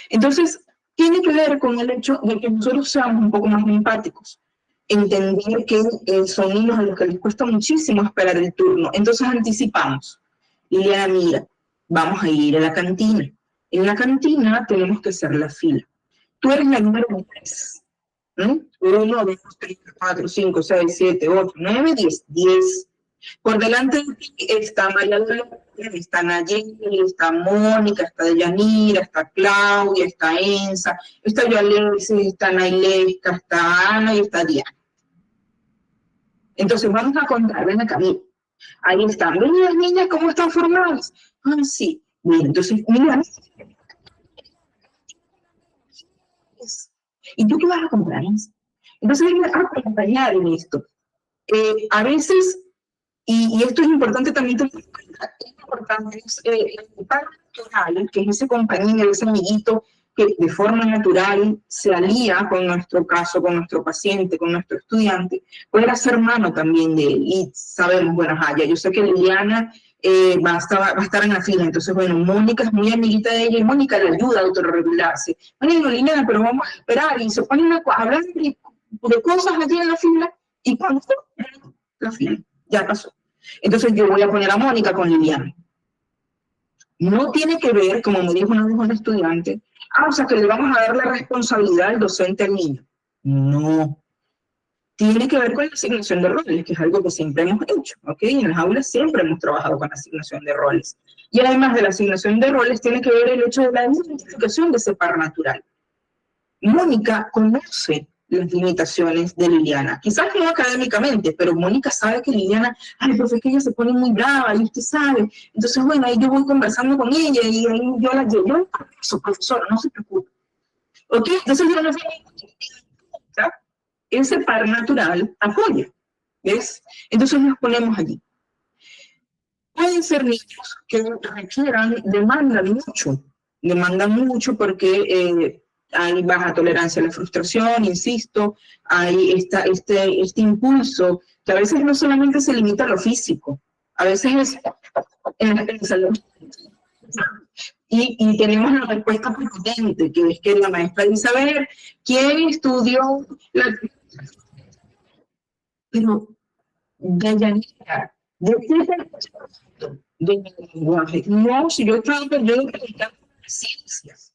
Entonces, tiene que ver con el hecho de que nosotros seamos un poco más empáticos, entender que son niños a los que les cuesta muchísimo esperar el turno, entonces anticipamos. Liliana, mira, vamos a ir a la cantina. En la cantina tenemos que hacer la fila. Tú eres la número 3, 1, 2, 3, 4, 5, 6, 7, 8, 9, 10. 10. Por delante de ti está María Dolores, está Nayeli, está Mónica, está Deyanira, está Claudia, está Enza, está Alexis, está Nailesca, está Ana y está Diana. Entonces vamos a contar, ven acá, mira. Ahí están. ¿Ven las niñas cómo están formadas? Ah, sí. Bien, entonces, mira. ¿Y tú qué vas a comprar? Entonces, hay que acompañar en esto. A veces, y esto es importante también, es importante, el padre natural, que es ese compañero, ese amiguito que de forma natural se alía con nuestro caso, con nuestro paciente, con nuestro estudiante, puede ser mano también de él. Y sabemos, bueno, ya yo sé que Liliana va a estar en la fila, entonces, bueno, Mónica es muy amiguita de ella y Mónica le ayuda a autorregularse. Bueno, Liliana, pero vamos a esperar, y se ponen a hablar de cosas allí en la fila, y cuando la fila ya pasó. Entonces yo voy a poner a Mónica con Liliana. No tiene que ver, como me dijo una vez un estudiante, o sea que le vamos a dar la responsabilidad al docente al niño. No. Tiene que ver con la asignación de roles, que es algo que siempre hemos hecho, ¿ok? En las aulas siempre hemos trabajado con la asignación de roles. Y además de la asignación de roles, tiene que ver el hecho de la identificación de ese par natural. Mónica conoce las limitaciones de Liliana. Quizás no académicamente, pero Mónica sabe que Liliana, ay, profe, es que ella se pone muy brava, y usted sabe. Entonces, bueno, ahí yo voy conversando con ella, y ahí yo la llevo, eso, profesora, no se preocupe. ¿Ok? Entonces, yo no sé, ese par natural apoya, ¿ves? Entonces nos ponemos allí. Pueden ser niños que requieran, demandan mucho porque hay baja tolerancia a la frustración, insisto, hay este impulso que a veces no solamente se limita a lo físico, a veces es en la salud. Y tenemos la respuesta prepotente, que es que la maestra dice, a ver, ¿quién estudió la... Pero, Deyanira, ¿de qué de lenguaje? No, si yo estaba perdiendo ciencias.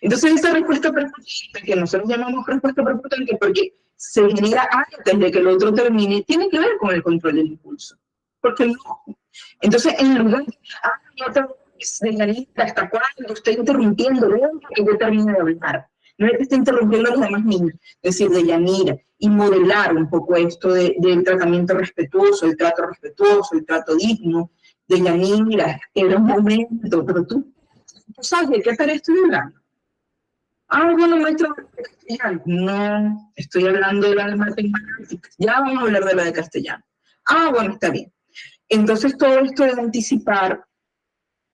Entonces, esa respuesta prepotente, que nosotros llamamos respuesta prepotente porque se genera antes de que el otro termine, tiene que ver con el control del impulso. Porque no. Entonces, en lugar de, Deyanira, ¿hasta cuándo usted interrumpiendo que yo termine de hablar? No es que esté interrumpiendo a los demás niños, es decir, Deyanira, y modelar un poco esto del tratamiento respetuoso, el trato digno. Deyanira, era un momento, pero tú sabes de qué tarea estoy hablando. Bueno, maestro, no, estoy hablando de la de matemáticas, ya vamos a hablar de la de castellano. Bueno, está bien. Entonces, todo esto de anticipar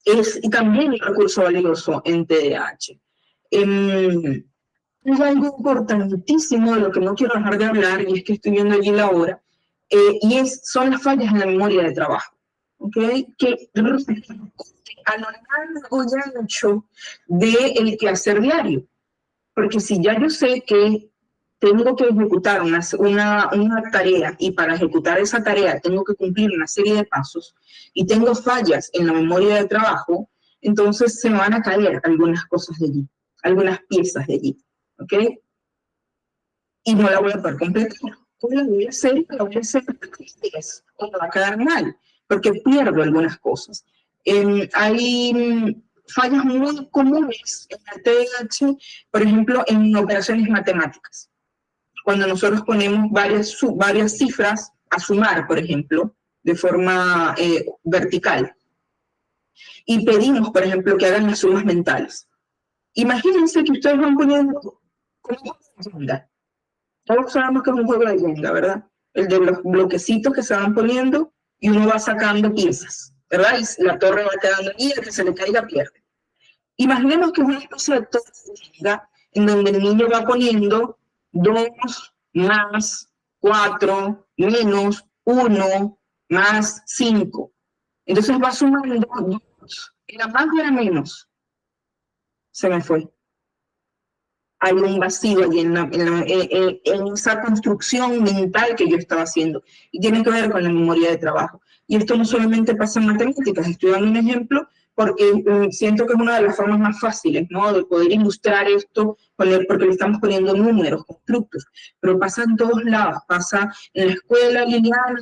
es también un recurso valioso en TDAH. Es algo importantísimo de lo que no quiero dejar de hablar, y es que estoy viendo allí la hora, y son las fallas en la memoria de trabajo, ¿okay? Que a lo largo y ancho del quehacer diario. Porque si ya yo sé que tengo que ejecutar una tarea, y para ejecutar esa tarea tengo que cumplir una serie de pasos, y tengo fallas en la memoria de trabajo, entonces se me van a caer algunas cosas de allí, algunas piezas de allí. ¿Ok? Y no la voy a poder completar. ¿Cómo la voy a hacer? La voy a hacer o me va a quedar mal, porque pierdo algunas cosas. Hay fallas muy comunes en el TDAH, por ejemplo, en operaciones matemáticas. Cuando nosotros ponemos varias cifras a sumar, por ejemplo, de forma vertical, y pedimos, por ejemplo, que hagan las sumas mentales. Imagínense que ustedes van poniendo como Jenga. Todos sabemos que es un juego de Jenga, ¿verdad? El de los bloquecitos que se van poniendo y uno va sacando piezas, ¿verdad? Y la torre va quedando y el que se le caiga pierde. Imaginemos que es una especie de torre de Jenga en donde el niño va poniendo 2 más 4 menos 1 más 5. Entonces va sumando 2. ¿Era más o era menos? Se me fue. Hay un vacío allí en esa construcción mental que yo estaba haciendo, y tiene que ver con la memoria de trabajo. Y esto no solamente pasa en matemáticas, estoy dando un ejemplo porque siento que es una de las formas más fáciles, ¿no? De poder ilustrar esto, porque le estamos poniendo números, constructos, pero pasa en todos lados, pasa en la escuela, Liliana,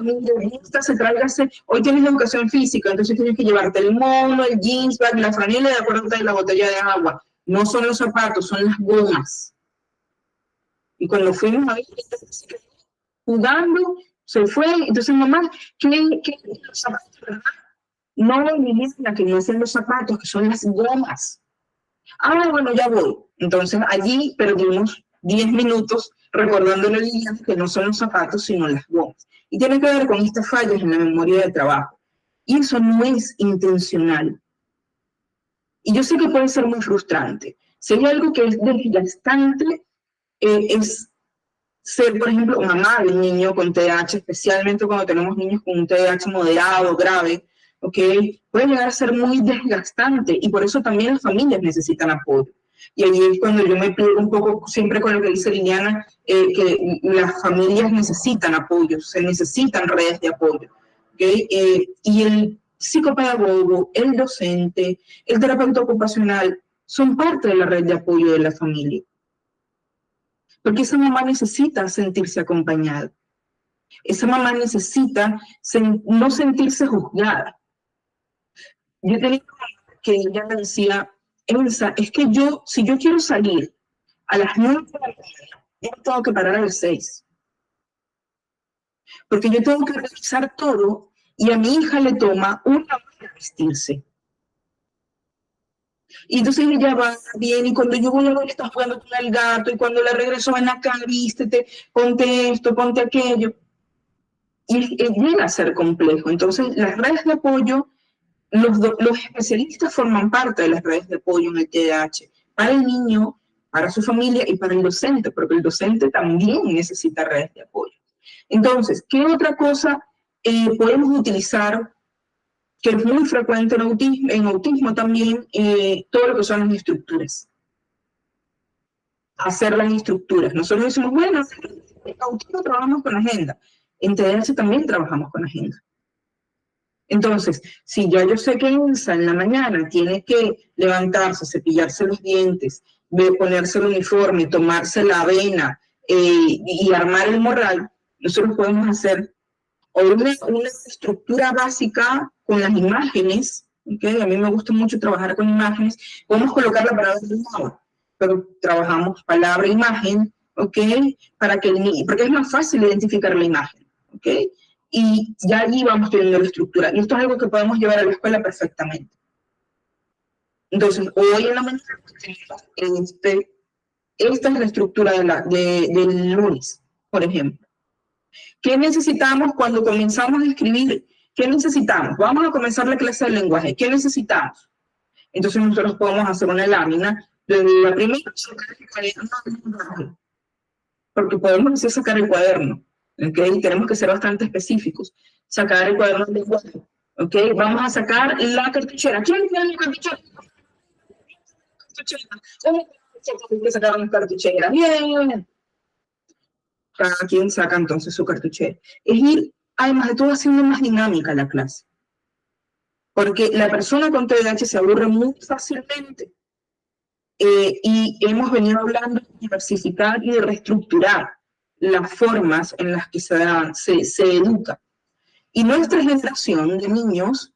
hoy tienes educación física, entonces tienes que llevarte el mono, el jeans bag, la franela y de acuerdo a la botella de agua. No son los zapatos, son las gomas. Y cuando fuimos a ver, jugando, se fue, entonces mamá, ¿qué los zapatos, verdad? No, Liliana, que no hacen los zapatos, que son las gomas. Ah, bueno, ya voy. Entonces allí perdimos 10 minutos recordándole a Liliana que no son los zapatos, sino las gomas. Y tiene que ver con estas fallas en la memoria de trabajo. Y eso no es intencional. Y yo sé que puede ser muy frustrante. Si hay algo que es desgastante, es ser, por ejemplo, mamá de un niño con TDAH, especialmente cuando tenemos niños con un TDAH moderado, grave, ¿ok? Puede llegar a ser muy desgastante y por eso también las familias necesitan apoyo. Y ahí es cuando yo me pliego un poco siempre con lo que dice Liliana, que las familias necesitan apoyo, se necesitan redes de apoyo, ¿ok? Y el psicopedagogo, el docente, el terapeuta ocupacional son parte de la red de apoyo de la familia. Porque esa mamá necesita sentirse acompañada. Esa mamá necesita no sentirse juzgada. Yo tenía que ella me decía, Elsa, es que si yo quiero salir a las 9 de la mañana, yo tengo que parar a las 6. Porque yo tengo que revisar todo y a mi hija le toma una hora vestirse. Y entonces ella va bien, y cuando yo voy a ver, está jugando con el gato, y cuando le regreso, ven acá, vístete, ponte esto, ponte aquello. Y llega a ser complejo. Entonces, las redes de apoyo, los especialistas forman parte de las redes de apoyo en el TDAH, para el niño, para su familia y para el docente, porque el docente también necesita redes de apoyo. Entonces, ¿qué otra cosa podemos utilizar? Que es muy frecuente en autismo también, todo lo que son las estructuras. Hacer las estructuras. Nosotros decimos, bueno, en autismo trabajamos con agenda. En TDAH también trabajamos con agenda. Entonces, si ya yo sé que Elsa en la mañana tiene que levantarse, cepillarse los dientes, ponerse el uniforme, tomarse la avena y armar el morral, nosotros podemos hacer una estructura básica con las imágenes, ¿okay? A mí me gusta mucho trabajar con imágenes. Podemos colocar la palabra de nuevo, pero trabajamos palabra e imagen, ¿ok? Porque es más fácil identificar la imagen, ¿ok? Y ya allí vamos teniendo la estructura. Y esto es algo que podemos llevar a la escuela perfectamente. Entonces, hoy en la mañana tenemos esta es la estructura del lunes, por ejemplo. ¿Qué necesitamos cuando comenzamos a escribir? ¿Qué necesitamos? Vamos a comenzar la clase de lenguaje. ¿Qué necesitamos? Entonces nosotros podemos hacer una lámina de la primera, sacar el cuaderno, porque podemos hacer sacar el cuaderno, ¿ok? Tenemos que ser bastante específicos. Sacar el cuaderno de lenguaje, ¿ok? Vamos a sacar la cartuchera. ¿Quién tiene la cartuchera? Hay que sacar una cartuchera. Bien. Cada quien saca entonces su cartuchera. Es ir, además de todo, haciendo más dinámica la clase. Porque la persona con TDAH se aburre muy fácilmente. Y hemos venido hablando de diversificar y de reestructurar las formas en las que se educa. Y nuestra generación de niños,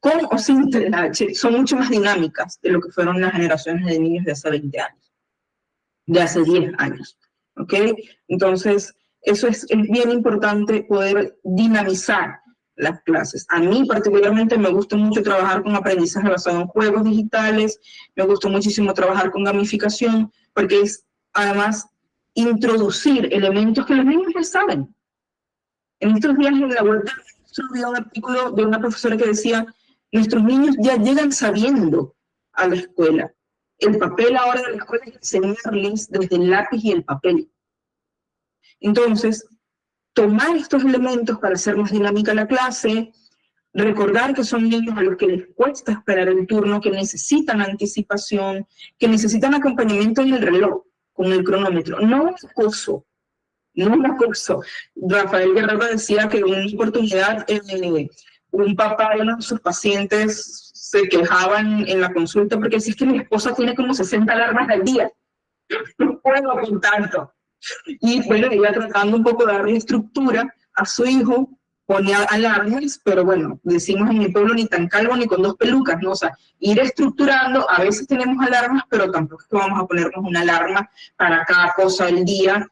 con o sin TDAH, son mucho más dinámicas de lo que fueron las generaciones de niños de hace 20 años, de hace 10 años. ¿Ok? Entonces, eso es bien importante, poder dinamizar las clases. A mí particularmente me gusta mucho trabajar con aprendizaje basado en juegos digitales, me gusta muchísimo trabajar con gamificación, porque es además introducir elementos que los niños ya saben. En estos días en la web vi un artículo de una profesora que decía, nuestros niños ya llegan sabiendo a la escuela. El papel ahora de la escuela es enseñarles desde el lápiz y el papel. Entonces, tomar estos elementos para hacer más dinámica la clase, recordar que son niños a los que les cuesta esperar el turno, que necesitan anticipación, que necesitan acompañamiento en el reloj, con el cronómetro. No un acoso, no un acoso. Rafael Guerrero decía que en una oportunidad un papá de uno de sus pacientes se quejaban en la consulta porque si es que mi esposa tiene como 60 alarmas al día, no puedo con tanto. Y bueno, iba tratando un poco de darle estructura a su hijo, ponía alarmas, pero bueno, decimos en mi pueblo ni tan calvo ni con dos pelucas, ¿no? O sea, ir estructurando, a veces tenemos alarmas, pero tampoco es que vamos a ponernos una alarma para cada cosa del día,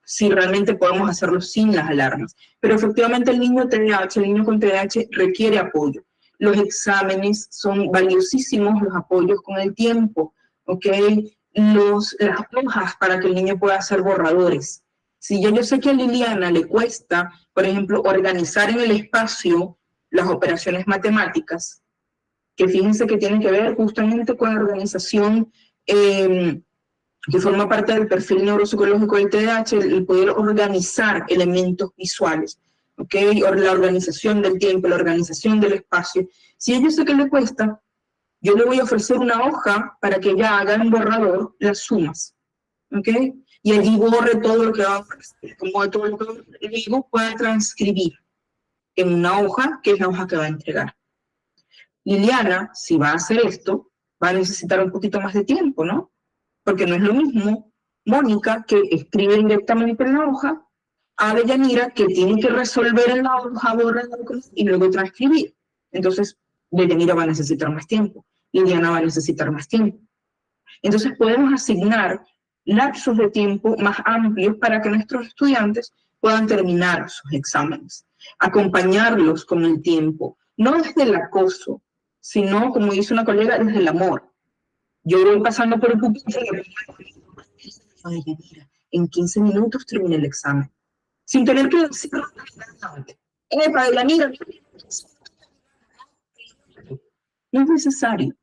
si realmente podemos hacerlo sin las alarmas. Pero efectivamente el niño TDAH, el niño con TDAH requiere apoyo. Los exámenes son valiosísimos, los apoyos con el tiempo, ¿ok? Las hojas para que el niño pueda hacer borradores. Si yo sé que a Liliana le cuesta, por ejemplo, organizar en el espacio las operaciones matemáticas, que fíjense que tienen que ver justamente con la organización que forma parte del perfil neuropsicológico del TDAH, el poder organizar elementos visuales, ¿ok? La organización del tiempo, la organización del espacio. Si yo sé que le cuesta, yo le voy a ofrecer una hoja para que ella haga en borrador las sumas, ¿ok? Y allí borre todo lo que va a ofrecer, como todo lo que digo, pueda transcribir en una hoja, que es la hoja que va a entregar. Liliana, si va a hacer esto, va a necesitar un poquito más de tiempo, ¿no? Porque no es lo mismo Mónica, que escribe directamente en la hoja, a Deyanira, que tiene que resolver en la hoja, borrar y luego transcribir. Entonces, Deyanira va a necesitar más tiempo, Liliana va a necesitar más tiempo. Entonces, podemos asignar lapsos de tiempo más amplios para que nuestros estudiantes puedan terminar sus exámenes, acompañarlos con el tiempo, no desde el acoso, sino, como dice una colega, desde el amor. Yo voy pasando por el pupitre y ay, mira, en 15 minutos termina el examen. Sin tener que decir, ¡epa, la mira! No es necesario.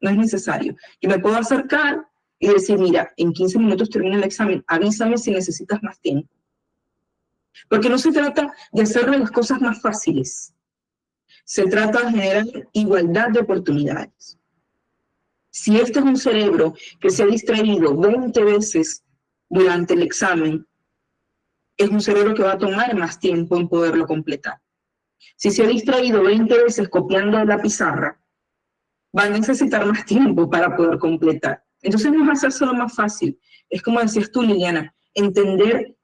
No es necesario. Yo me puedo acercar y decir, mira, en 15 minutos termina el examen, avísame si necesitas más tiempo. Porque no se trata de hacerle las cosas más fáciles. Se trata de generar igualdad de oportunidades. Si este es un cerebro que se ha distraído 20 veces durante el examen, es un cerebro que va a tomar más tiempo en poderlo completar. Si se ha distraído 20 veces copiando la pizarra, va a necesitar más tiempo para poder completar. Entonces no es hacérselo más fácil. Es como decías tú, Liliana, entender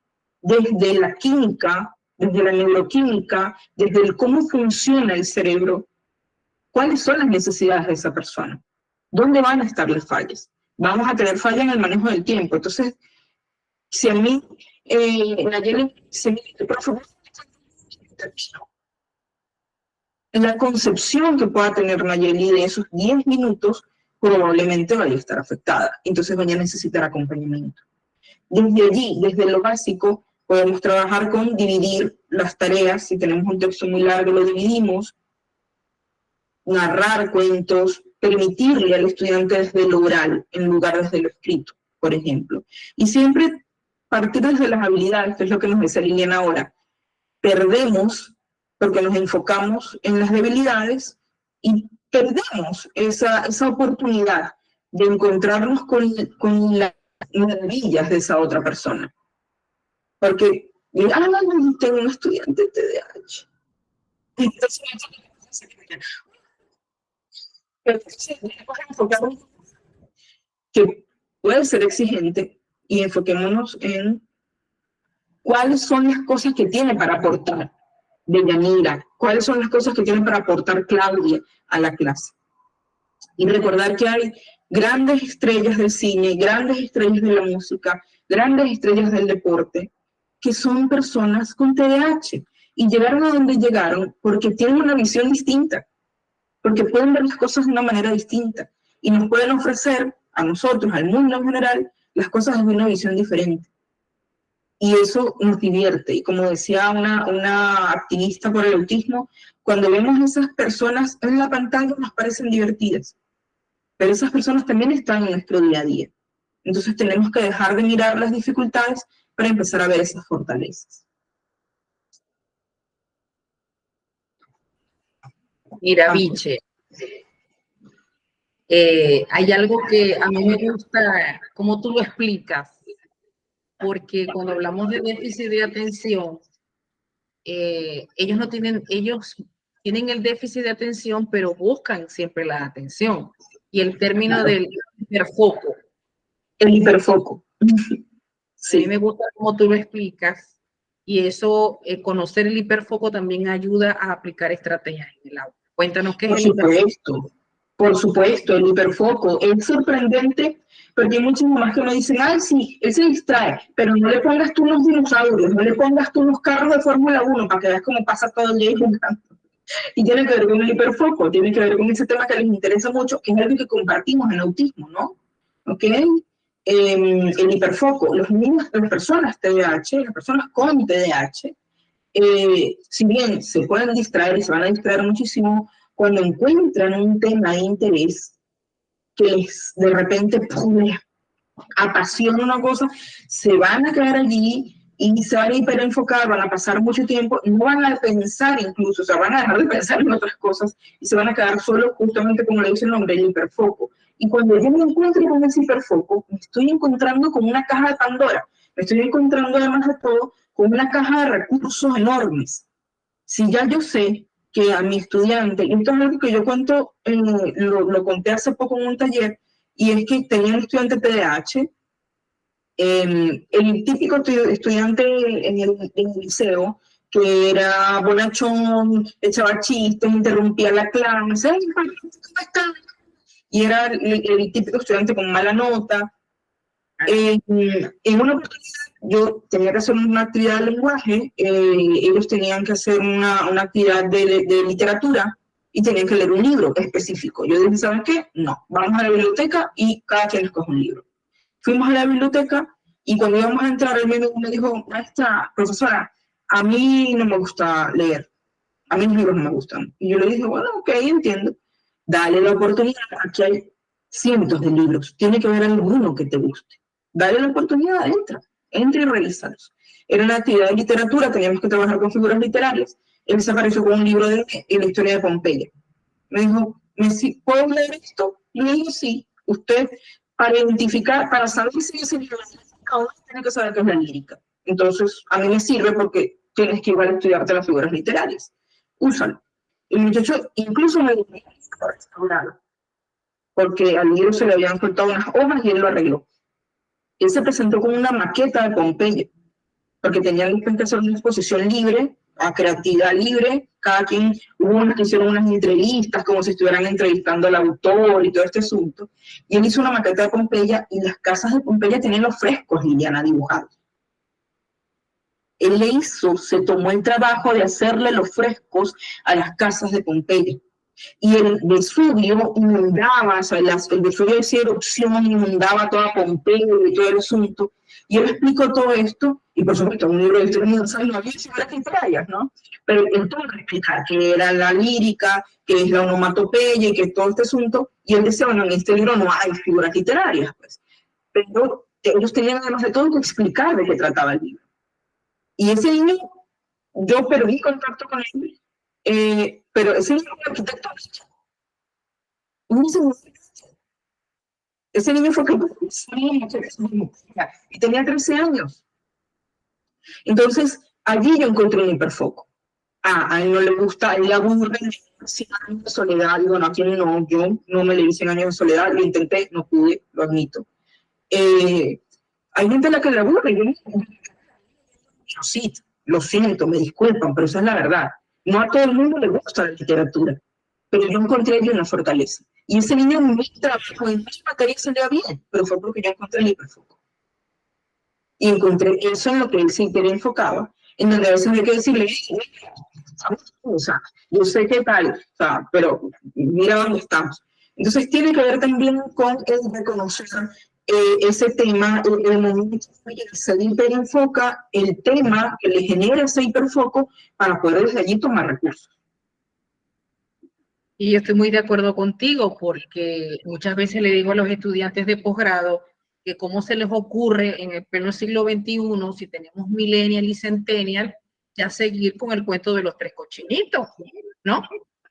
desde la química, desde la neuroquímica, desde el cómo funciona el cerebro, cuáles son las necesidades de esa persona, dónde van a estar las fallas. Vamos a tener fallas en el manejo del tiempo. Entonces, si a mí, Nayeli, se me dice, por favor, la concepción que pueda tener Nayeli de esos 10 minutos probablemente vaya a estar afectada. Entonces vaya a necesitar acompañamiento. Desde allí, desde lo básico, podemos trabajar con dividir las tareas. Si tenemos un texto muy largo, lo dividimos. Narrar cuentos, permitirle al estudiante desde lo oral en lugar desde lo escrito, por ejemplo. Y siempre partir desde las habilidades, que es lo que nos dice Liliana ahora. Perdemos porque nos enfocamos en las debilidades y perdemos esa oportunidad de encontrarnos con las maravillas de esa otra persona. Porque, tengo un estudiante TDAH. Entonces, enfocarnos que puede ser exigente y enfoquémonos en cuáles son las cosas que tiene para aportar Deyanira, cuáles son las cosas que tiene para aportar Claudia a la clase. Y recordar que hay grandes estrellas del cine, grandes estrellas de la música, grandes estrellas del deporte, que son personas con TDAH y llegaron a donde llegaron porque tienen una visión distinta, porque pueden ver las cosas de una manera distinta y nos pueden ofrecer a nosotros, al mundo en general, las cosas desde una visión diferente. Y eso nos divierte. Y como decía una activista por el autismo, cuando vemos a esas personas en la pantalla nos parecen divertidas, pero esas personas también están en nuestro día a día. Entonces tenemos que dejar de mirar las dificultades para empezar a ver esas fortalezas. Mira, Viche, hay algo que a mí me gusta, cómo tú lo explicas, porque cuando hablamos de déficit de atención, ellos tienen el déficit de atención, pero buscan siempre la atención. Y el término del hiperfoco. El hiperfoco. Sí. A mí me gusta cómo tú lo explicas. Y eso, conocer el hiperfoco también ayuda a aplicar estrategias en el aula. Cuéntanos qué es el hiperfoco. Por supuesto, el hiperfoco es sorprendente porque hay muchas mamás que me dicen, ay, sí, él se distrae, pero no le pongas tú unos dinosaurios, no le pongas tú unos carros de Fórmula 1 para que veas cómo pasa todo el día jugando. Y tiene que ver con el hiperfoco, tiene que ver con ese tema que les interesa mucho, que es algo que compartimos en autismo, ¿no? ¿Ok? El hiperfoco, los niños, las personas TDAH, las personas con TDAH, si bien se pueden distraer y se van a distraer muchísimo, cuando encuentran un tema de interés que les de repente les apasiona una cosa, se van a quedar allí y se van a hiperenfocar, van a pasar mucho tiempo, no van a pensar incluso, o sea, van a dejar de pensar en otras cosas y se van a quedar solo justamente como le dice el nombre, el hiperfoco. Y cuando yo me encuentro con ese hiperfoco, me estoy encontrando con una caja de Pandora, me estoy encontrando además de todo con una caja de recursos enormes. Si ya yo sé que a mi estudiante, y esto es algo que yo cuento, lo conté hace poco en un taller, y es que tenía un estudiante TDAH, el típico estudiante en el liceo, que era bonachón, echaba chistes, interrumpía la clase, y era el típico estudiante con mala nota. En una oportunidad yo tenía que hacer una actividad de lenguaje, ellos tenían que hacer una actividad de literatura y tenían que leer un libro específico. Yo dije, ¿saben qué? No, vamos a la biblioteca y cada quien escoge un libro. Fuimos a la biblioteca y cuando íbamos a entrar, él me dijo, maestra, profesora, a mí no me gusta leer, a mí los libros no me gustan. Y yo le dije, bueno, ok, entiendo, dale la oportunidad, aquí hay cientos de libros, tiene que haber alguno que te guste. Dale la oportunidad, entra y revísalos. Era una actividad de literatura, teníamos que trabajar con figuras literarias. Él se apareció con un libro de la historia de Pompeya. Me dijo, ¿puedo leer esto? Y le digo, sí, usted, para identificar, para saber si ese libro es lírica, tiene que saber qué es la lírica. Entonces, a mí me sirve porque tienes que igual estudiarte las figuras literarias. Úsalo. El muchacho incluso me dijo, restaurado, porque al libro se le habían faltado unas hojas y él lo arregló. Él se presentó con una maqueta de Pompeya, porque tenían que hacer una exposición libre, a creatividad libre, cada quien, hubo unas que hicieron unas entrevistas, como si estuvieran entrevistando al autor y todo este asunto, y él hizo una maqueta de Pompeya, y las casas de Pompeya tenían los frescos, Liliana, dibujados. Él se tomó el trabajo de hacerle los frescos a las casas de Pompeya. Y el Vesubio inundaba, o sea, el Vesubio hacía erupción, inundaba toda Pompeya y todo el asunto. Y él explicó todo esto, y por supuesto, un libro de historia universal no había figuras literarias, ¿no? Pero él tuvo que explicar qué era la lírica, qué es la onomatopeya y qué es todo este asunto. Y él decía, bueno, en este libro no hay figuras literarias, pues. Pero ellos tenían además de todo que explicar de qué trataba el libro. Y ese niño, yo perdí contacto con él. Pero ese niño fue arquitecto. Ese niño fue y tenía 13 años. Entonces, allí yo encontré un hiperfoco. A él no le gusta, a él le aburre 100 años de soledad. Digo, no, aquí no, yo no me leí 100 años de soledad, lo intenté, no pude, lo admito. Hay gente a la que le aburre, yo sí, lo siento, me disculpan, pero esa es la verdad. No a todo el mundo le gusta la literatura, pero yo encontré allí una fortaleza. Y ese niño en mi trabajo, en mis materias se le va bien, pero fue porque yo encontré el hiperfoco. Y encontré eso en lo que él se enfocaba, en donde a veces hay que decirle, o sea, yo sé qué tal, o sea, pero mira dónde estamos. Entonces tiene que ver también con el reconocer ese tema, el momento en que se hiperenfoca, el tema que le genera ese hiperfoco para poder desde allí tomar recursos. Y yo estoy muy de acuerdo contigo porque muchas veces le digo a los estudiantes de posgrado que cómo se les ocurre en el pleno siglo XXI, si tenemos millennial y centennial, ya seguir con el cuento de los 3 cochinitos, ¿no?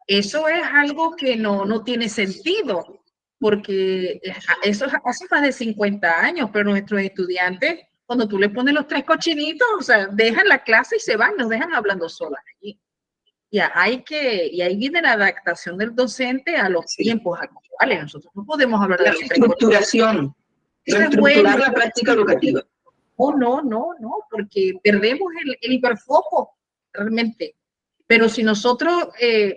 Eso es algo que no tiene sentido, porque eso hace más de 50 años, pero nuestros estudiantes, cuando tú les pones los 3 cochinitos, o sea, dejan la clase y se van, nos dejan hablando solas allí. Y ahí viene la adaptación del docente a los tiempos actuales. Nosotros no podemos hablar de la reestructuración, reestructurar la práctica educativa. No, porque perdemos el hiperfoco realmente. Pero si nosotros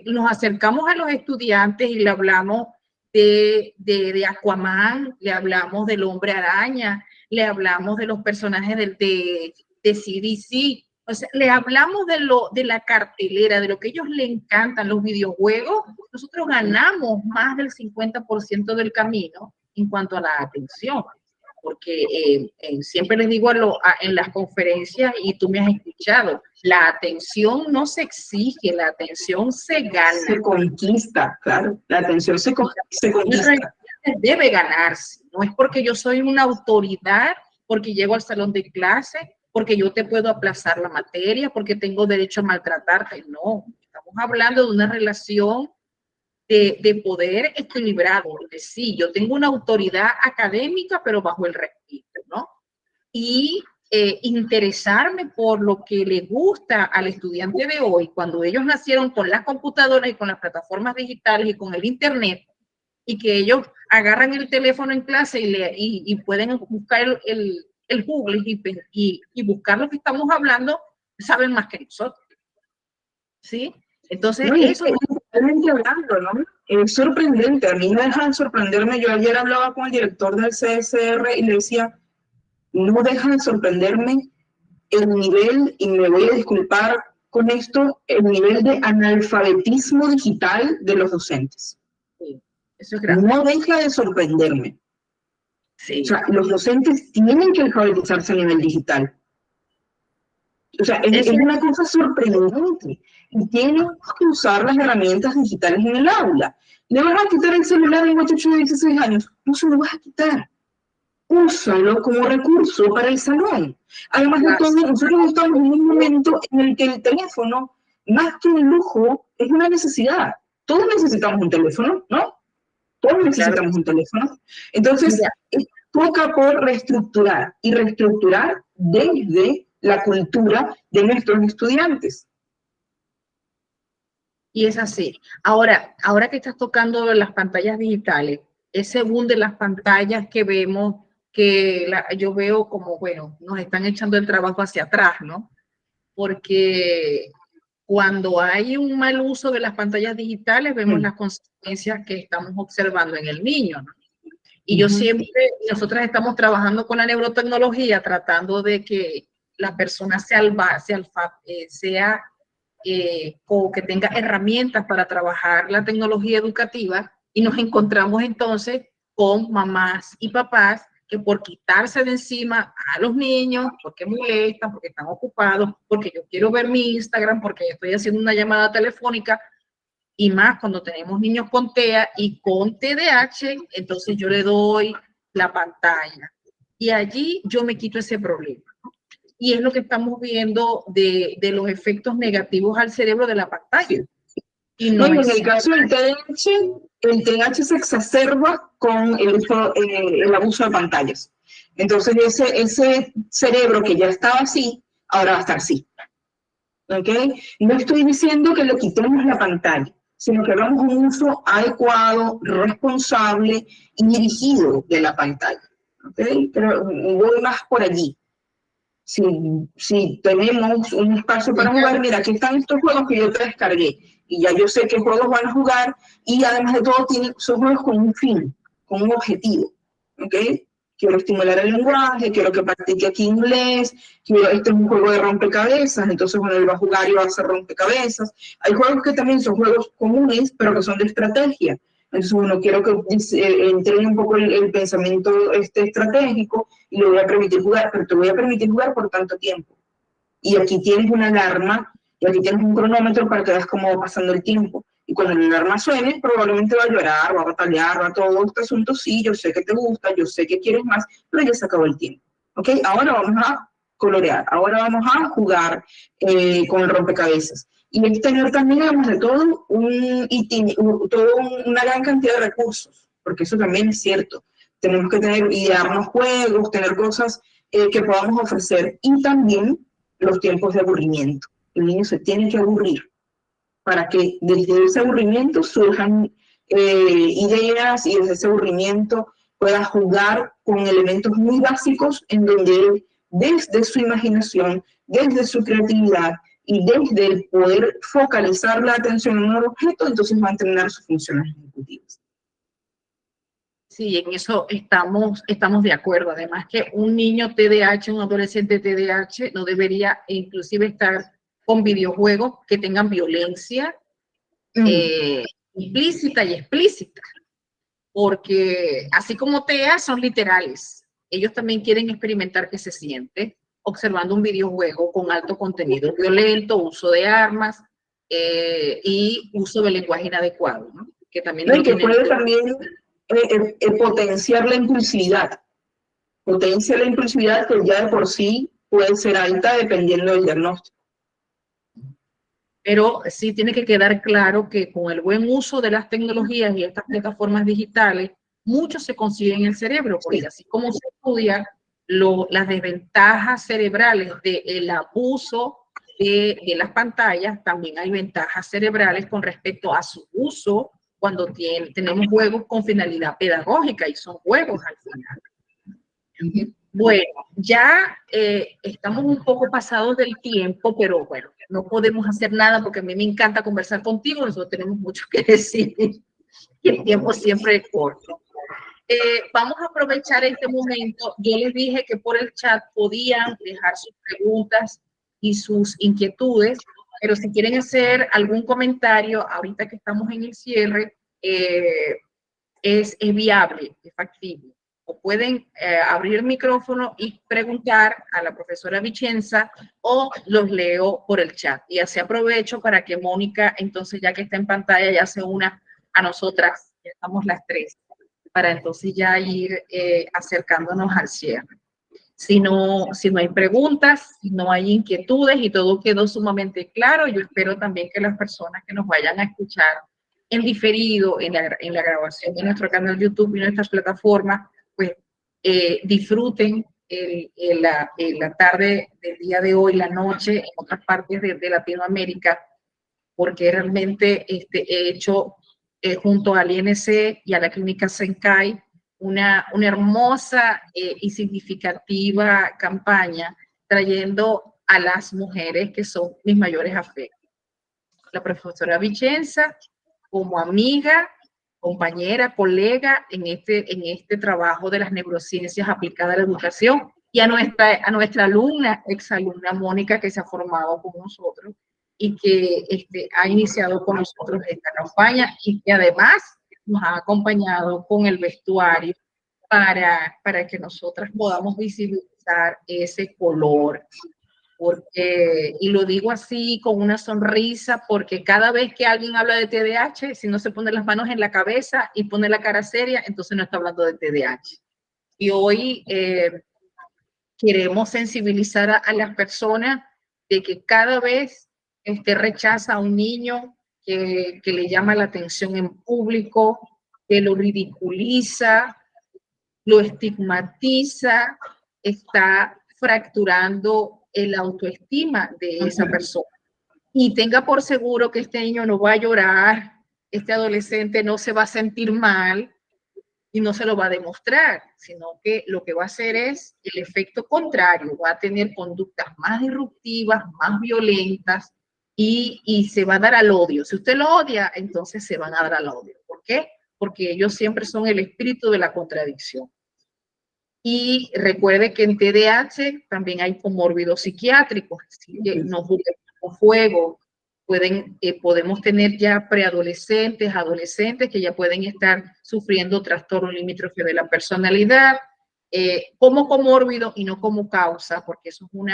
nos acercamos a los estudiantes y le hablamos de Aquaman, le hablamos del Hombre Araña, le hablamos de los personajes de CDC, o sea, le hablamos de la cartelera, de lo que a ellos les encantan, los videojuegos, nosotros ganamos más del 50% del camino en cuanto a la atención. Porque siempre les digo en las conferencias, y tú me has escuchado, la atención no se exige, la atención se gana. Se conquista, claro, la atención se conquista. Debe ganarse, no es porque yo soy una autoridad, porque llego al salón de clase, porque yo te puedo aplazar la materia, porque tengo derecho a maltratarte, no, estamos hablando de una relación de poder equilibrado, porque sí, yo tengo una autoridad académica, pero bajo el respeto, ¿no? Y interesarme por lo que le gusta al estudiante de hoy, cuando ellos nacieron con las computadoras y con las plataformas digitales y con el internet, y que ellos agarran el teléfono en clase y pueden buscar el Google y buscar lo que estamos hablando, saben más que nosotros. ¿Sí? Entonces, no, eso es hablando, ¿no? Es sorprendente, a mí me dejan sorprenderme. Yo ayer hablaba con el director del CSR y le decía, no deja de sorprenderme el nivel, y me voy a disculpar con esto, el nivel de analfabetismo digital de los docentes. Sí, eso es grave. No deja de sorprenderme. Sí. O sea, los docentes tienen que alfabetizarse a nivel digital. O sea, es una cosa sorprendente. Y tienen que usar las herramientas digitales en el aula. ¿Le vas a quitar el celular a un muchacho de 16 años? No se lo vas a quitar. Úsalo como recurso para el salón. Además de todo, nosotros estamos en un momento en el que el teléfono, más que un lujo, es una necesidad. Todos necesitamos un teléfono, ¿no? Todos necesitamos un teléfono. Entonces, toca por reestructurar, y reestructurar desde la cultura de nuestros estudiantes. Y es así. Ahora que estás tocando las pantallas digitales, ese boom de las pantallas que vemos, yo veo como, bueno, nos están echando el trabajo hacia atrás, ¿no? Porque cuando hay un mal uso de las pantallas digitales, vemos las consecuencias que estamos observando en el niño, ¿no? Y yo siempre, nosotras estamos trabajando con la neurotecnología, tratando de que la persona o que tenga herramientas para trabajar la tecnología educativa, y nos encontramos entonces con mamás y papás que por quitarse de encima a los niños, porque molestan, porque están ocupados, porque yo quiero ver mi Instagram, porque estoy haciendo una llamada telefónica, y más cuando tenemos niños con TEA y con TDAH, entonces yo le doy la pantalla. Y allí yo me quito ese problema. Y es lo que estamos viendo de los efectos negativos al cerebro de la pantalla. Y no en el caso del TDAH se exacerba con el abuso de pantallas. Entonces ese cerebro que ya estaba así, ahora va a estar así. ¿Ok? No estoy diciendo que le quitemos la pantalla, sino que hagamos un uso adecuado, responsable y dirigido de la pantalla. ¿Ok? Pero voy más por allí. Si tenemos un espacio para jugar, mira, aquí están estos juegos que yo te descargué, y ya yo sé qué juegos van a jugar, y además de todo son juegos con un fin, con un objetivo, ¿ok? Quiero estimular el lenguaje, quiero que practique aquí inglés, este es un juego de rompecabezas, entonces bueno, él va a jugar y va a hacer rompecabezas. Hay juegos que también son juegos comunes, pero que son de estrategia. Entonces, bueno, quiero que entre un poco el pensamiento estratégico, y le voy a permitir jugar, pero te voy a permitir jugar por tanto tiempo. Y aquí tienes una alarma, y aquí tienes un cronómetro para que veas cómo va pasando el tiempo. Y cuando la alarma suene, probablemente va a llorar, va a batallar, va a todo este asunto. Sí, yo sé que te gusta, yo sé que quieres más, pero ya se acabó el tiempo. ¿Ok? Ahora vamos a colorear, ahora vamos a jugar con el rompecabezas. Y es tener también, además de todo, una gran cantidad de recursos, porque eso también es cierto. Tenemos que idearnos juegos, tener cosas que podamos ofrecer, y también los tiempos de aburrimiento. El niño se tiene que aburrir. para que desde ese aburrimiento surjan ideas y desde ese aburrimiento pueda jugar con elementos muy básicos en donde él, desde su imaginación, desde su creatividad y desde el poder focalizar la atención en un objeto, entonces va a entrenar sus funciones ejecutivas. Sí, en eso estamos de acuerdo. Además que un niño TDAH, un adolescente TDAH, no debería inclusive estar con videojuegos que tengan violencia implícita y explícita. Porque así como TEA son literales, ellos también quieren experimentar qué se siente observando un videojuego con alto contenido violento, uso de armas y uso del lenguaje inadecuado, ¿no? Que también no, y que puede también potenciar la impulsividad. Potencia la impulsividad que ya de por sí puede ser alta dependiendo del diagnóstico. Pero sí tiene que quedar claro que con el buen uso de las tecnologías y estas plataformas digitales, mucho se consigue en el cerebro, porque así como se estudia las desventajas cerebrales del abuso de las pantallas, también hay ventajas cerebrales con respecto a su uso cuando tenemos juegos con finalidad pedagógica, y son juegos al final. Bueno, ya estamos un poco pasados del tiempo, pero bueno, no podemos hacer nada porque a mí me encanta conversar contigo, nosotros tenemos mucho que decir y el tiempo siempre es corto. Vamos a aprovechar este momento. Yo les dije que por el chat podían dejar sus preguntas y sus inquietudes, pero si quieren hacer algún comentario, ahorita que estamos en el cierre, es viable, es factible. O pueden abrir el micrófono y preguntar a la profesora Vicenza, o los leo por el chat. Y así aprovecho para que Mónica, entonces ya que está en pantalla, ya se una a nosotras, ya estamos las tres, para entonces ya ir acercándonos al cierre. Si no hay preguntas, si no hay inquietudes y todo quedó sumamente claro, yo espero también que las personas que nos vayan a escuchar en diferido, en la grabación de nuestro canal YouTube y nuestras plataformas, pues disfruten la tarde del día de hoy, la noche en otras partes de Latinoamérica, porque realmente he hecho junto al INC y a la Clínica Senkai una hermosa y significativa campaña trayendo a las mujeres que son mis mayores afectos. La profesora Vicenza, como amiga, compañera, colega en este trabajo de las neurociencias aplicadas a la educación, y a nuestra alumna, exalumna Mónica, que se ha formado con nosotros y que ha iniciado con nosotros esta campaña, y que además nos ha acompañado con el vestuario para que nosotras podamos visibilizar ese color. Porque, y lo digo así con una sonrisa, porque cada vez que alguien habla de TDAH, si no se pone las manos en la cabeza y pone la cara seria, entonces no está hablando de TDAH. Y hoy queremos sensibilizar a las personas de que cada vez rechaza a un niño que le llama la atención en público, que lo ridiculiza, lo estigmatiza, está fracturando el autoestima de esa persona. Y tenga por seguro que este niño no va a llorar, este adolescente no se va a sentir mal y no se lo va a demostrar, sino que lo que va a hacer es el efecto contrario, va a tener conductas más disruptivas, más violentas, y se va a dar al odio. Si usted lo odia, entonces se van a dar al odio. ¿Por qué? Porque ellos siempre son el espíritu de la contradicción. Y recuerde que en TDAH también hay comórbidos psiquiátricos, así que no juguemos con fuego. Podemos tener ya preadolescentes, adolescentes que ya pueden estar sufriendo trastorno limítrofe de la personalidad, como comórbido y no como causa, porque eso es uno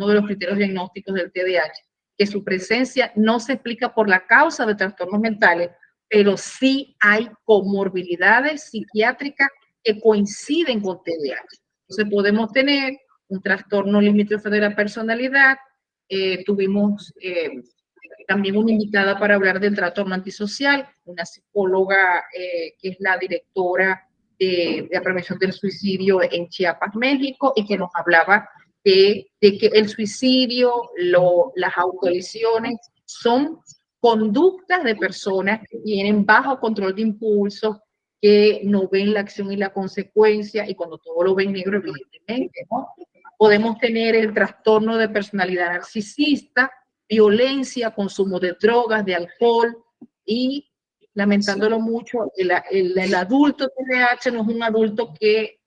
de los criterios diagnósticos del TDAH, que su presencia no se explica por la causa de trastornos mentales, pero sí hay comorbilidades psiquiátricas que coinciden con TDAH. Entonces podemos tener un trastorno limítrofe de la personalidad. Tuvimos también una invitada para hablar del trastorno antisocial, una psicóloga que es la directora de la prevención del suicidio en Chiapas, México, y que nos hablaba de que el suicidio, las autolesiones son conductas de personas que tienen bajo control de impulsos, que no ven la acción y la consecuencia, y cuando todo lo ven negro, evidentemente, ¿no? Podemos tener el trastorno de personalidad narcisista, violencia, consumo de drogas, de alcohol, y lamentándolo mucho, el adulto TDAH no es un adulto que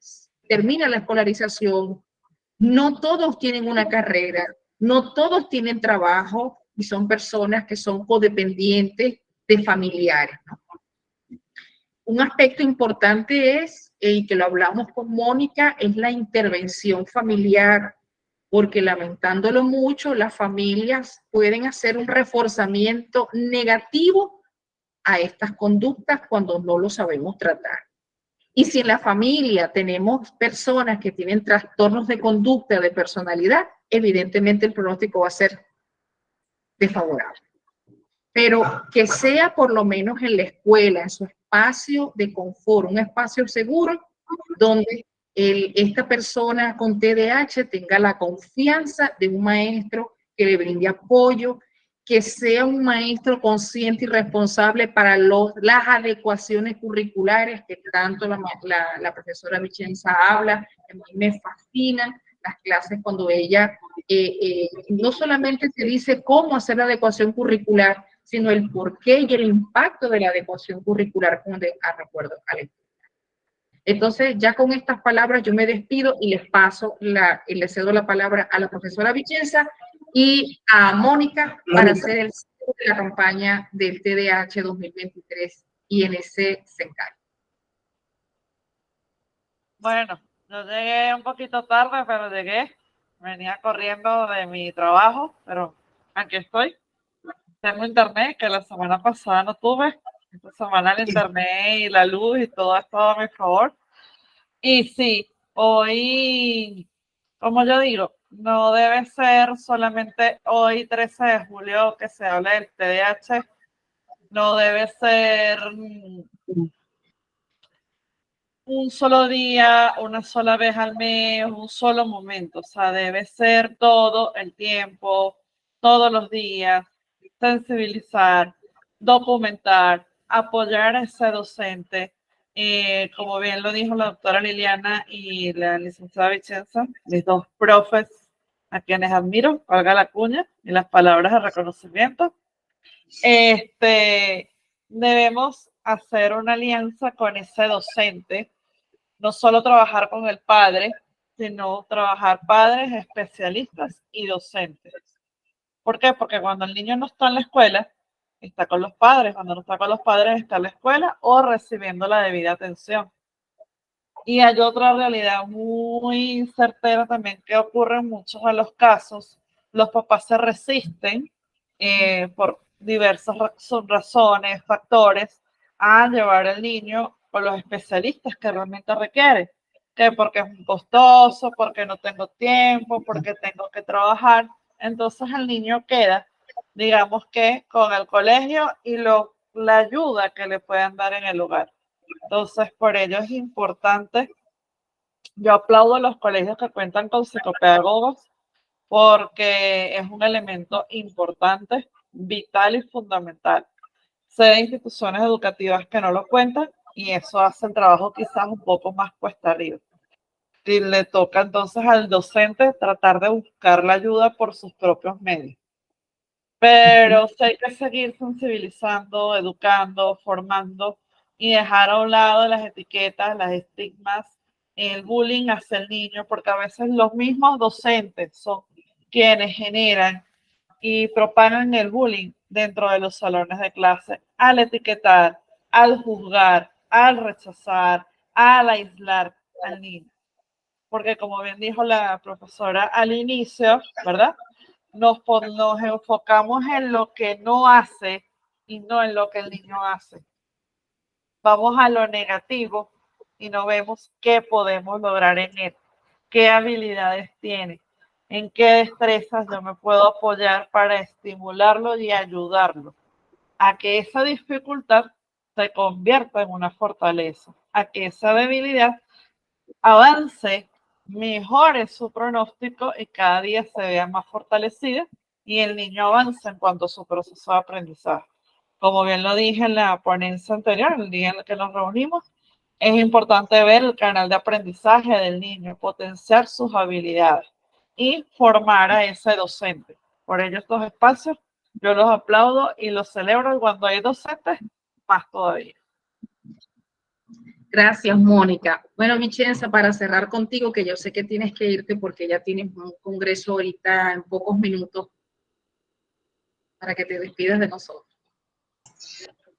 termina la escolarización, no todos tienen una carrera, no todos tienen trabajo y son personas que son codependientes de familiares, ¿no? Un aspecto importante es, y que lo hablamos con Mónica, es la intervención familiar, porque lamentándolo mucho, las familias pueden hacer un reforzamiento negativo a estas conductas cuando no lo sabemos tratar. Y si en la familia tenemos personas que tienen trastornos de conducta, de personalidad, evidentemente el pronóstico va a ser desfavorable. Pero que sea por lo menos en la escuela, en su espacio de confort, un espacio seguro, donde esta persona con TDAH tenga la confianza de un maestro que le brinde apoyo, que sea un maestro consciente y responsable para las adecuaciones curriculares que tanto la profesora Vicenza habla, que a mí me fascinan las clases cuando ella no solamente te dice cómo hacer la adecuación curricular, sino el porqué y el impacto de la adecuación curricular con recuerdo a lectura. Entonces, ya con estas palabras yo me despido y les paso, le cedo la palabra a la profesora Vicenza y a Mónica para hacer el cierre de la campaña del TDAH 2023 y en ese CENCAR. Bueno, yo llegué un poquito tarde, pero llegué. Venía corriendo de mi trabajo, pero aquí estoy. Tengo internet, que la semana pasada no tuve. Esta semana el internet y la luz y todo ha estado a mi favor. Y sí, hoy, como yo digo, no debe ser solamente hoy, 13 de julio, que se hable del TDAH. No debe ser un solo día, una sola vez al mes, un solo momento. O sea, debe ser todo el tiempo, todos los días, sensibilizar, documentar, apoyar a ese docente. Como bien lo dijo la doctora Liliana y la licenciada Vicenza, mis dos profes a quienes admiro, valga la cuña, y las palabras de reconocimiento. Debemos hacer una alianza con ese docente, no solo trabajar con el padre, sino trabajar padres, especialistas y docentes. ¿Por qué? Porque cuando el niño no está en la escuela, está con los padres. Cuando no está con los padres, está en la escuela o recibiendo la debida atención. Y hay otra realidad muy certera también que ocurre en muchos de los casos. Los papás se resisten por diversas razones, factores, a llevar al niño con los especialistas que realmente requiere. Que porque es muy costoso, porque no tengo tiempo, porque tengo que trabajar. Entonces el niño queda, digamos que, con el colegio y la ayuda que le puedan dar en el hogar. Entonces, por ello es importante. Yo aplaudo a los colegios que cuentan con psicopedagogos porque es un elemento importante, vital y fundamental. Sé de instituciones educativas que no lo cuentan y eso hace el trabajo quizás un poco más cuesta arriba. Y le toca entonces al docente tratar de buscar la ayuda por sus propios medios. Pero sí hay que seguir sensibilizando, educando, formando y dejar a un lado las etiquetas, las estigmas, el bullying hacia el niño, porque a veces los mismos docentes son quienes generan y propagan el bullying dentro de los salones de clase al etiquetar, al juzgar, al rechazar, al aislar al niño. Porque como bien dijo la profesora al inicio, ¿verdad? Nos enfocamos en lo que no hace y no en lo que el niño hace. Vamos a lo negativo y no vemos qué podemos lograr en él, qué habilidades tiene, en qué destrezas yo me puedo apoyar para estimularlo y ayudarlo a que esa dificultad se convierta en una fortaleza, a que esa debilidad avance, mejore su pronóstico y cada día se vea más fortalecida y el niño avanza en cuanto a su proceso de aprendizaje. Como bien lo dije en la ponencia anterior, el día en el que nos reunimos, es importante ver el canal de aprendizaje del niño, potenciar sus habilidades y formar a ese docente. Por ello, estos espacios yo los aplaudo y los celebro, y cuando hay docentes, más todavía. Gracias, Mónica. Bueno, Vicenza, para cerrar contigo, que yo sé que tienes que irte porque ya tienes un congreso ahorita en pocos minutos, para que te despidas de nosotros.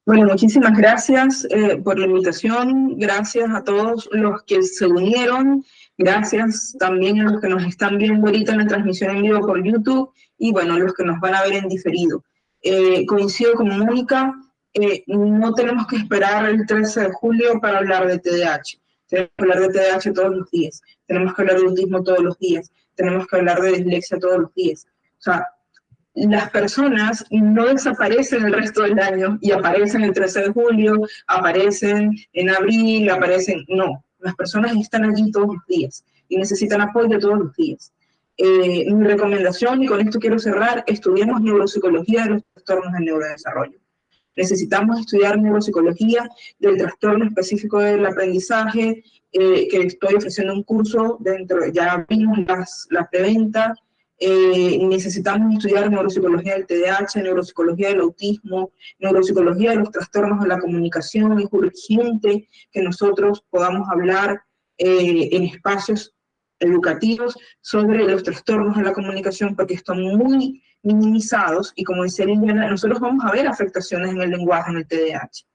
Bueno, muchísimas gracias por la invitación, gracias a todos los que se unieron, gracias también a los que nos están viendo ahorita en la transmisión en vivo por YouTube y bueno, los que nos van a ver en diferido. Coincido con Mónica, no tenemos que esperar el 13 de julio para hablar de TDAH. Tenemos que hablar de TDAH todos los días, tenemos que hablar de autismo todos los días, tenemos que hablar de dislexia todos los días. O sea, las personas no desaparecen el resto del año y aparecen el 13 de julio, aparecen en abril, aparecen... No, las personas están allí todos los días y necesitan apoyo todos los días. Mi recomendación, y con esto quiero cerrar, estudiemos neuropsicología de los trastornos del neurodesarrollo. Necesitamos estudiar neuropsicología del trastorno específico del aprendizaje, que estoy ofreciendo un curso dentro, ya vimos las de venta. Necesitamos estudiar neuropsicología del TDAH, neuropsicología del autismo, neuropsicología de los trastornos de la comunicación. Es urgente que nosotros podamos hablar en espacios educativos sobre los trastornos de la comunicación porque están muy minimizados y como decía Liliana, nosotros vamos a ver afectaciones en el lenguaje en el TDAH.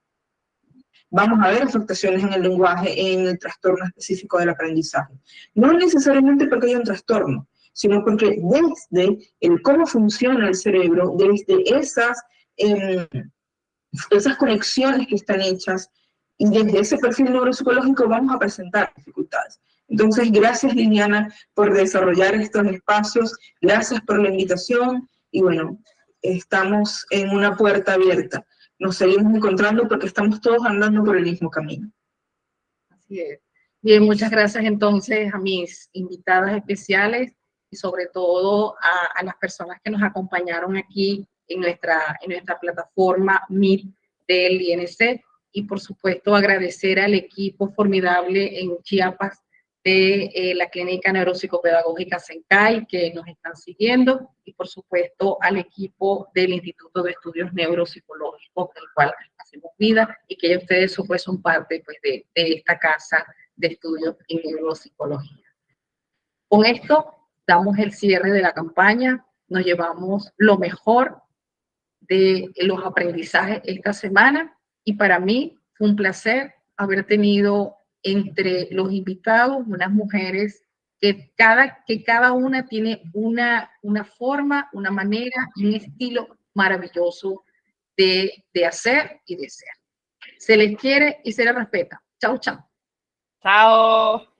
Vamos a ver afectaciones en el lenguaje en el trastorno específico del aprendizaje. No necesariamente porque haya un trastorno, sino porque desde el cómo funciona el cerebro, desde esas conexiones que están hechas y desde ese perfil neuropsicológico vamos a presentar dificultades. Entonces, gracias Liliana por desarrollar estos espacios, gracias por la invitación y bueno, estamos en una puerta abierta. Nos seguimos encontrando porque estamos todos andando por el mismo camino. Así es. Bien, muchas gracias entonces a mis invitadas especiales y sobre todo a las personas que nos acompañaron aquí en nuestra plataforma Meet del INC y por supuesto agradecer al equipo formidable en Chiapas de la Clínica Neuropsicopedagógica Sencay que nos están siguiendo y por supuesto al equipo del Instituto de Estudios Neuropsicológicos del cual hacemos vida y que ya ustedes pues, son parte pues, de esta casa de estudios en neuropsicología. Con esto damos el cierre de la campaña, nos llevamos lo mejor de los aprendizajes esta semana y para mí fue un placer haber tenido entre los invitados unas mujeres que cada una tiene una forma, una manera y un estilo maravilloso de hacer y de ser. Se les quiere y se les respeta. Chao, chao. Chao.